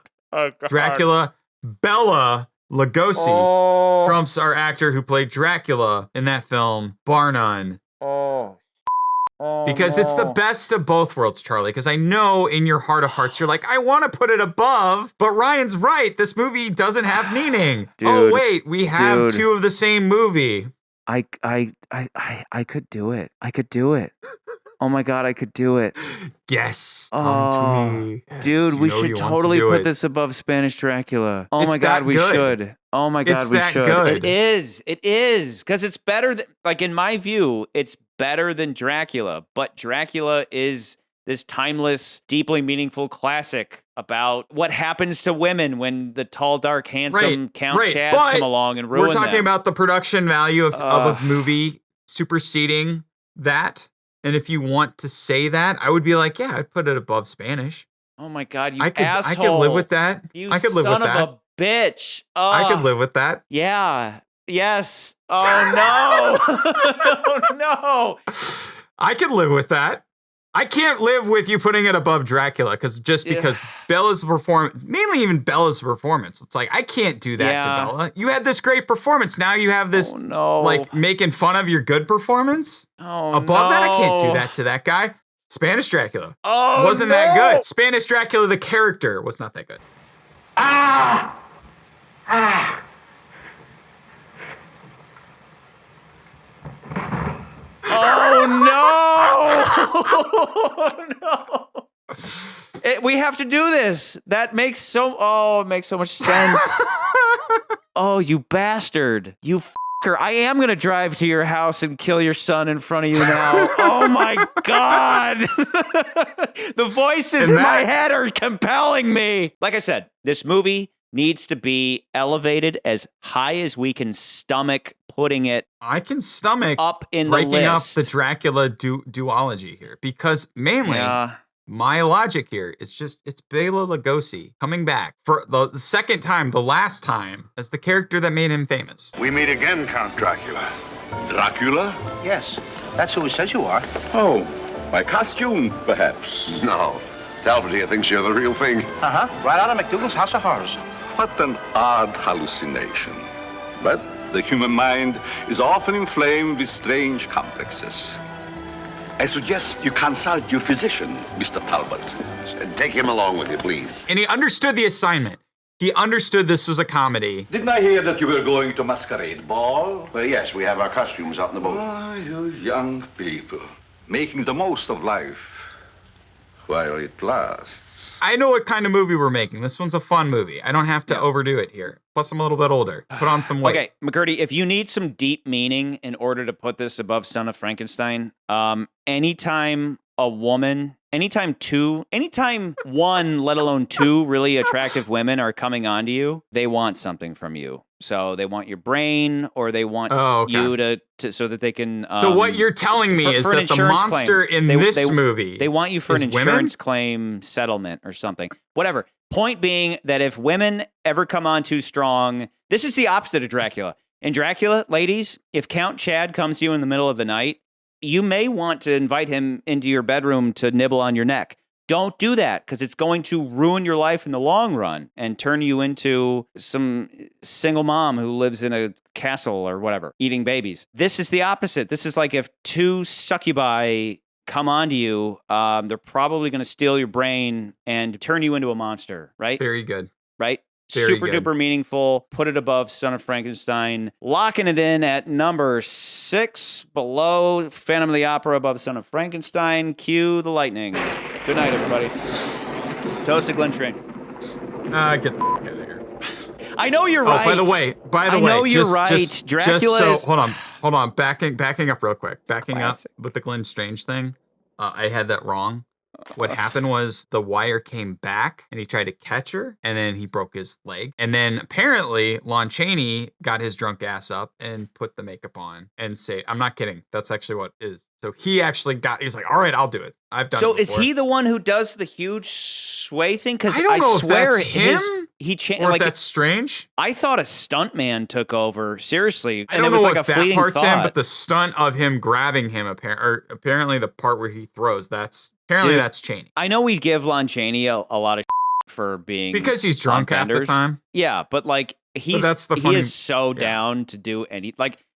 Dracula. Bella Lugosi trumps our actor who played Dracula in that film, bar none. Because it's the best of both worlds, Charlie. Because I know in your heart of hearts, you're like, I want to put it above, but Ryan's right. This movie doesn't have meaning. Oh wait, we have two of the same movie. I could do it. I could do it. Oh my God, I could do it. Yes, come to me. Yes, dude, we should totally put this above Spanish Dracula. Oh my God, we should. Oh my God, we should. It is. It is. Because it's better than, like in my view, it's better than Dracula. But Dracula is this timeless, deeply meaningful classic about what happens to women when the tall, dark, handsome Count Chads come along and ruin them. We're talking about the production value of a movie superseding that. And if you want to say that, I would be like, yeah, I'd put it above Spanish. Oh my God, you asshole. I could live with that. I could live with that. Son of a bitch. I could live with that. Yeah. Yes. Oh no. Oh no. I could live with that. I can't live with you putting it above Dracula because Bella's performance, mainly even Bella's performance. It's like, I can't do that to Bella. You had this great performance. Now you have this, like, making fun of your good performance. Above that, I can't do that to that guy. Spanish Dracula wasn't that good. Spanish Dracula, the character, was not that good. Ah! Ah! Oh no! No! We have to do this. That makes it makes so much sense. Oh, you bastard! You fucker! I am gonna drive to your house and kill your son in front of you now. Oh my god! The voices in my head are compelling me. Like I said, this movie needs to be elevated as high as we can stomach putting it. I can stomach up in breaking the up list. the Dracula duology here because mainly my logic here is just it's Bela Lugosi coming back for the second time, the last time, as the character that made him famous. We meet again, Count Dracula. Dracula? Yes, that's who he says you are. Oh, my costume, perhaps. No. Talbot here thinks you're the real thing. Uh-huh. Right out of McDougal's House of Horrors. What an odd hallucination. But the human mind is often inflamed with strange complexes. I suggest you consult your physician, Mr. Talbot. And take him along with you, please. And he understood the assignment. He understood this was a comedy. Didn't I hear that you were going to masquerade ball? Well, yes, we have our costumes out in the boat. Ah, you young people. Making the most of life while it lasts. I know what kind of movie we're making. This one's a fun movie. I don't have to overdo it here. Plus, I'm a little bit older. Put on some weight. Okay, McCurdy, if you need some deep meaning in order to put this above Son of Frankenstein, anytime a woman, anytime one, let alone two really attractive women are coming onto you, they want something from you. So they want your brain, or they want you to so that they can. So what you're telling me is that the monster in this movie, they want you for an insurance claim settlement or something. Whatever. Point being that if women ever come on too strong, this is the opposite of Dracula. In Dracula, ladies, if Count Chad comes to you in the middle of the night, you may want to invite him into your bedroom to nibble on your neck. Don't do that, because it's going to ruin your life in the long run and turn you into some single mom who lives in a castle or whatever, eating babies. This is the opposite. This is like if two succubi come onto you, they're probably going to steal your brain and turn you into a monster, right? Very good. Right? Very Super good. duper meaningful. Put it above Son of Frankenstein. Locking it in at number 6, below Phantom of the Opera, above Son of Frankenstein. Cue the lightning. Good night, everybody. Toast to Glenn Strange. Get the out of here. I know you're right. By the way, I know you're right. Dracula is... Hold on. Backing up real quick. Backing up with the Glenn Strange thing. I had that wrong. What happened was the wire came back and he tried to catch her and then he broke his leg. And then apparently Lon Chaney got his drunk ass up and put the makeup on and say, I'm not kidding. That's actually what it is. So he actually he's like, all right, I'll do it. I've done it before. So is he the one who does the huge sway thing? Because I don't know swear if that's him or like, if that's Strange. I thought a stuntman took over. Seriously. I don't know if that part's him, but the stunt of him grabbing him, apparently the part where he throws, that's Chaney. I know we give Lon Chaney a lot of for being because he's drunk half the time. Yeah, but like he is so down to do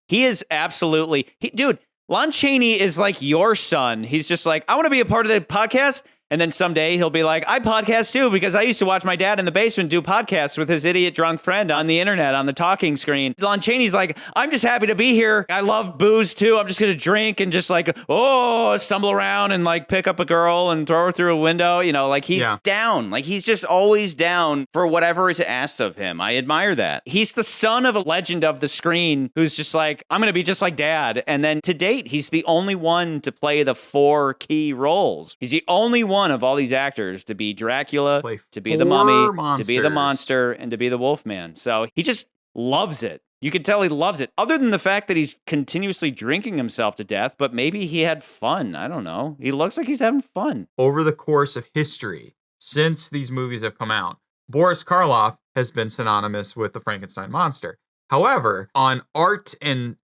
he is absolutely dude. Lon Chaney is like your son. He's just like, I want to be a part of the podcast. And then someday he'll be like, I podcast too, because I used to watch my dad in the basement do podcasts with his idiot drunk friend on the internet on the talking screen. Lon Chaney's like, I'm just happy to be here. I love booze too. I'm just going to drink and just like, stumble around and like pick up a girl and throw her through a window. You know, like he's down. Like he's just always down for whatever is asked of him. I admire that. He's the son of a legend of the screen who's just like, I'm going to be just like dad. And then to date, he's the only one to play the 4 key roles. He's the only one of all these actors to be Dracula, to be the mummy, to be the monster, and to be the Wolfman. So he just loves it. You can tell he loves it, other than the fact that he's continuously drinking himself to death, but maybe he had fun. I don't know. He looks like he's having fun. Over the course of history, since these movies have come out, Boris Karloff has been synonymous with the Frankenstein monster. However, on art and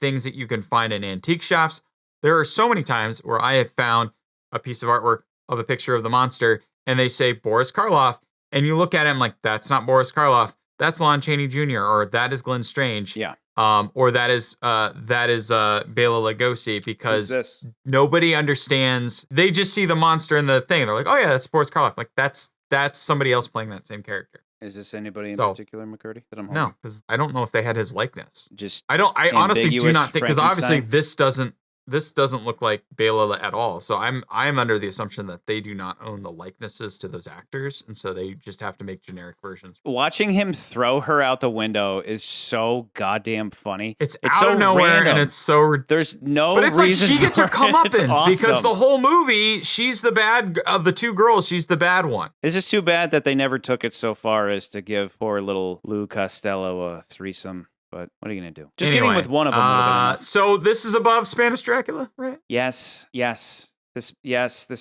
things that you can find in antique shops, there are so many times where I have found a piece of artwork of a picture of the monster, and they say Boris Karloff, and you look at him like, that's not Boris Karloff, that's Lon Chaney Jr., or that is Glenn Strange, or that is Bela Lugosi, because nobody understands. They just see the monster in the thing. They're like, oh yeah, that's Boris Karloff. Like that's somebody else playing that same character. Is this anybody in So- particular, McCurdy? That I'm No, because I don't know if they had his likeness. Just I honestly do ambiguous not think, because obviously Frankenstein? this doesn't look like Bela at all. So I'm under the assumption that they do not own the likenesses to those actors, and so they just have to make generic versions. Watching him throw her out the window is so goddamn funny. It's out so of nowhere, random. and it's so. There's no But it's like reason she gets her for it. It's comeuppance because awesome. the whole movie, she's the bad of the two girls. She's the bad one. It's just too bad that they never took it so far as to give poor little Lou Costello a threesome. But what are you gonna do? Just Anyway, getting with one of them would have been enough. So this is above Spanish Dracula, right? Yes. This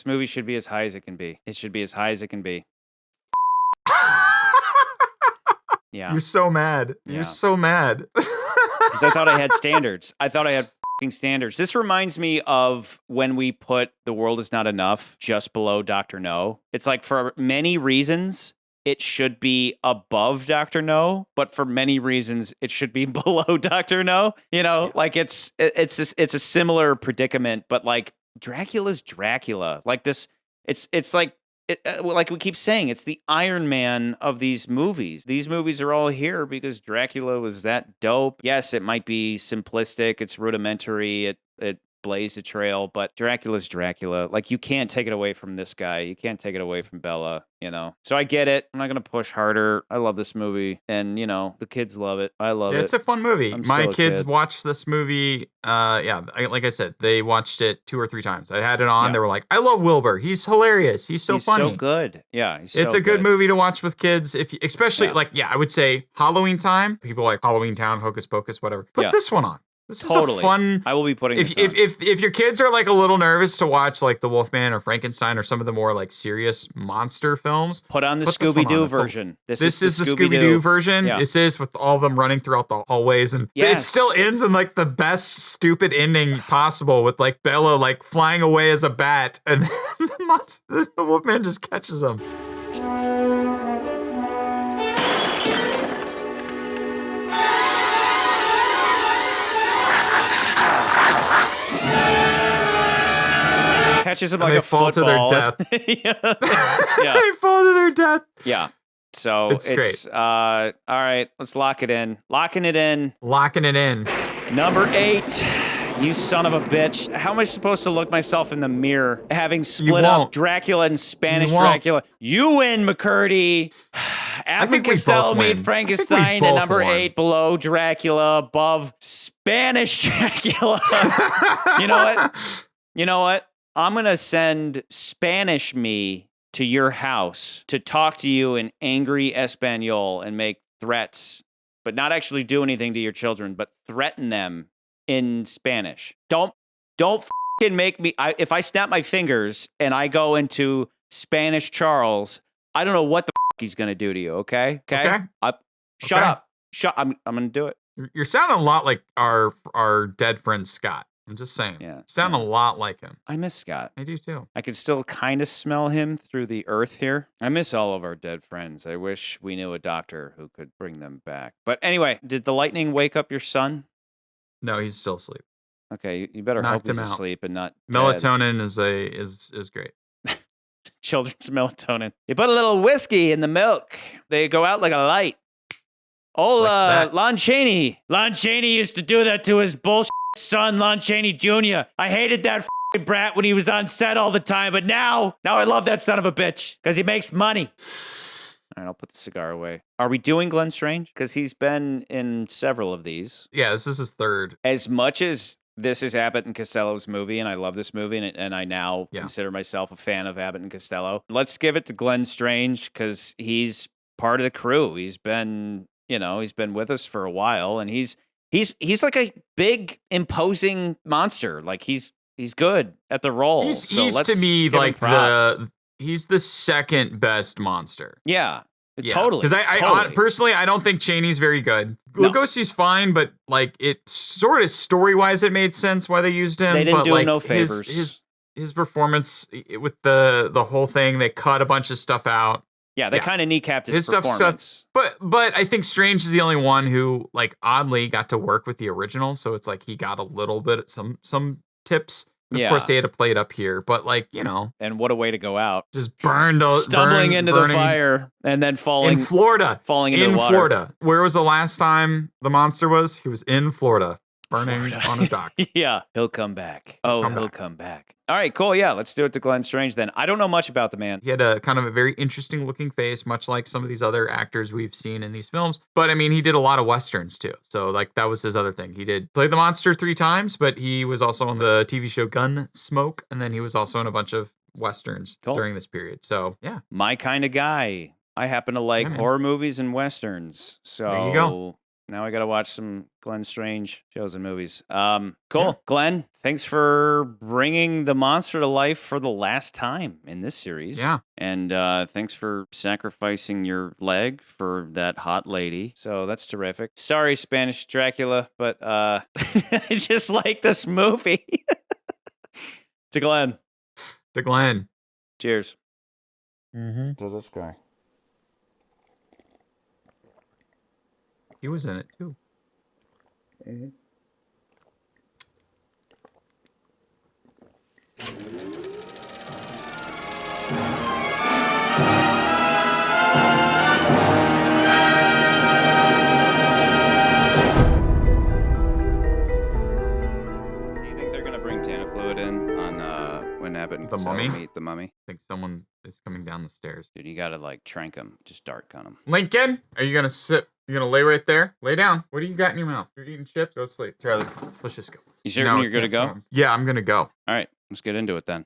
movie should be as high as it can be. It should be as high as it can be. Yeah. You're so mad. Yeah. You're so mad. Because I thought I had standards. I thought I had fucking standards. This reminds me of when we put The World Is Not Enough just below Dr. No. It's like for many reasons, it should be above Dr. No, but for many reasons, it should be below Dr. No. You know, like it's a similar predicament, but like Dracula's Dracula. Like this, it's like. Like we keep saying, it's the Iron Man of these movies. These movies are all here because Dracula was that dope. Yes, it might be simplistic, it's rudimentary, it blazed a trail, but Dracula's Dracula. Like, you can't take it away from this guy. You can't take it away from Bella, you know? So I get it. I'm not going to push harder. I love this movie. And, you know, the kids love it. I love it. It's a fun movie. I'm My still a kids kid. watched this movie. Like I said, they watched it 2 or 3 times. I had it on. Yeah. They were like, I love Wilbur. He's hilarious. He's so funny. So good. Yeah, he's It's so a good movie to watch with kids, especially I would say Halloween time. People like Halloween Town, Hocus Pocus, whatever. Put Yeah. this one on. This Totally. is a fun. I will be putting If this on. if your kids are like a little nervous to watch like the Wolfman or Frankenstein or some of the more like serious monster films, Put on the put this one Scooby-Doo on. version. This is the Scooby-Doo version. Yeah. This is with all of them running throughout the hallways, and it Yes. still ends in like the best stupid ending possible with like Bella like flying away as a bat, and the Wolfman just catches him. Catches him And like they a fall to their football. death. Yeah. They fall to their death. Yeah. So It's great. All right, let's lock it in. Locking it in. Locking it in. Number 8. You son of a bitch. How am I supposed to look myself in the mirror having split up won't. Dracula and Spanish You won't. Dracula? You win, McCurdy. Abbott think we Costello both Meet win. I Frankenstein think we at both number won. 8 below Dracula, above Spanish Dracula. You know what? You know what? I'm going to send Spanish me to your house to talk to you in angry Espanol and make threats, but not actually do anything to your children, but threaten them in Spanish. Don't fucking make me. If I snap my fingers and I go into Spanish Charles, I don't know what the fuck he's going to do to you, okay? Okay. Shut Okay. up. I'm going to do it. You're sounding a lot like our dead friend Scott. I'm just saying. Yeah. You sound a lot like him. I miss Scott. I do too. I can still kind of smell him through the earth here. I miss all of our dead friends. I wish we knew a doctor who could bring them back. But anyway, did the lightning wake up your son? No, he's still asleep. Okay, you better Knocked hope he's him out. asleep and not dead. Melatonin is great. Children's melatonin. You put a little whiskey in the milk. They go out like a light. Oh, that. Lon Chaney. Lon Chaney used to do that to his bullshit son, Lon Chaney Jr. I hated that f***ing brat when he was on set all the time, but now I love that son of a bitch because he makes money. All right, I'll put the cigar away. Are we doing Glenn Strange? Because he's been in several of these. Yeah, this is his third. As much as this is Abbott and Costello's movie, and I love this movie, and I now consider myself a fan of Abbott and Costello, let's give it to Glenn Strange because he's part of the crew. He's been, he's been with us for a while, and he's like a big, imposing monster. Like he's good at the role. He's let's to me give him like props. he's the second best monster. Yeah. Totally. Because I personally, I don't think Chaney's very good. No. Lugosi's fine, but like it sort of story wise, it made sense why they used him. They didn't but, do him like, no favors. His performance with the whole thing, they cut a bunch of stuff out. Yeah, they kind of kneecapped his stuff performance. sucked. But I think Strange is the only one who like oddly got to work with the original, so it's like he got a little bit some tips. Of course, they had to play it up here, but like, you know. And what a way to go out. Just burned. Stumbling into the fire and then falling. In Florida. Falling into the water. In Florida. Where was the last time the monster was? He was in Florida. Burning on a dock. Yeah. He'll come back. He'll come back. All right, cool. Yeah, let's do it to Glenn Strange then. I don't know much about the man. He had a kind of a very interesting looking face, much like some of these other actors we've seen in these films. But I mean, he did a lot of Westerns too. So like that was his other thing. He did play the monster 3 times, but he was also on the TV show Gunsmoke. And then he was also in a bunch of Westerns during this period. So yeah. My kind of guy. I happen to like horror movies and Westerns. So there you go. Now I got to watch some Glenn Strange shows and movies. Cool. Yeah. Glenn, thanks for bringing the monster to life for the last time in this series. Yeah. And thanks for sacrificing your leg for that hot lady. So that's terrific. Sorry, Spanish Dracula, but I just like this movie. To Glenn. To Glenn. Cheers. Mm-hmm. To this guy. He was in it too. Mm-hmm. Do you think they're gonna bring Tana fluid in on when Abbott and Costello meet the mummy? I think someone is coming down the stairs. Dude, you gotta like trank him, just dart gun him. Lincoln, are you gonna sit? You gonna lay right there? Lay down. What do you got in your mouth? You're eating chips? Go sleep. Charlie, let's just go. You sure you're gonna go? Yeah, I'm gonna go. All right, let's get into it then.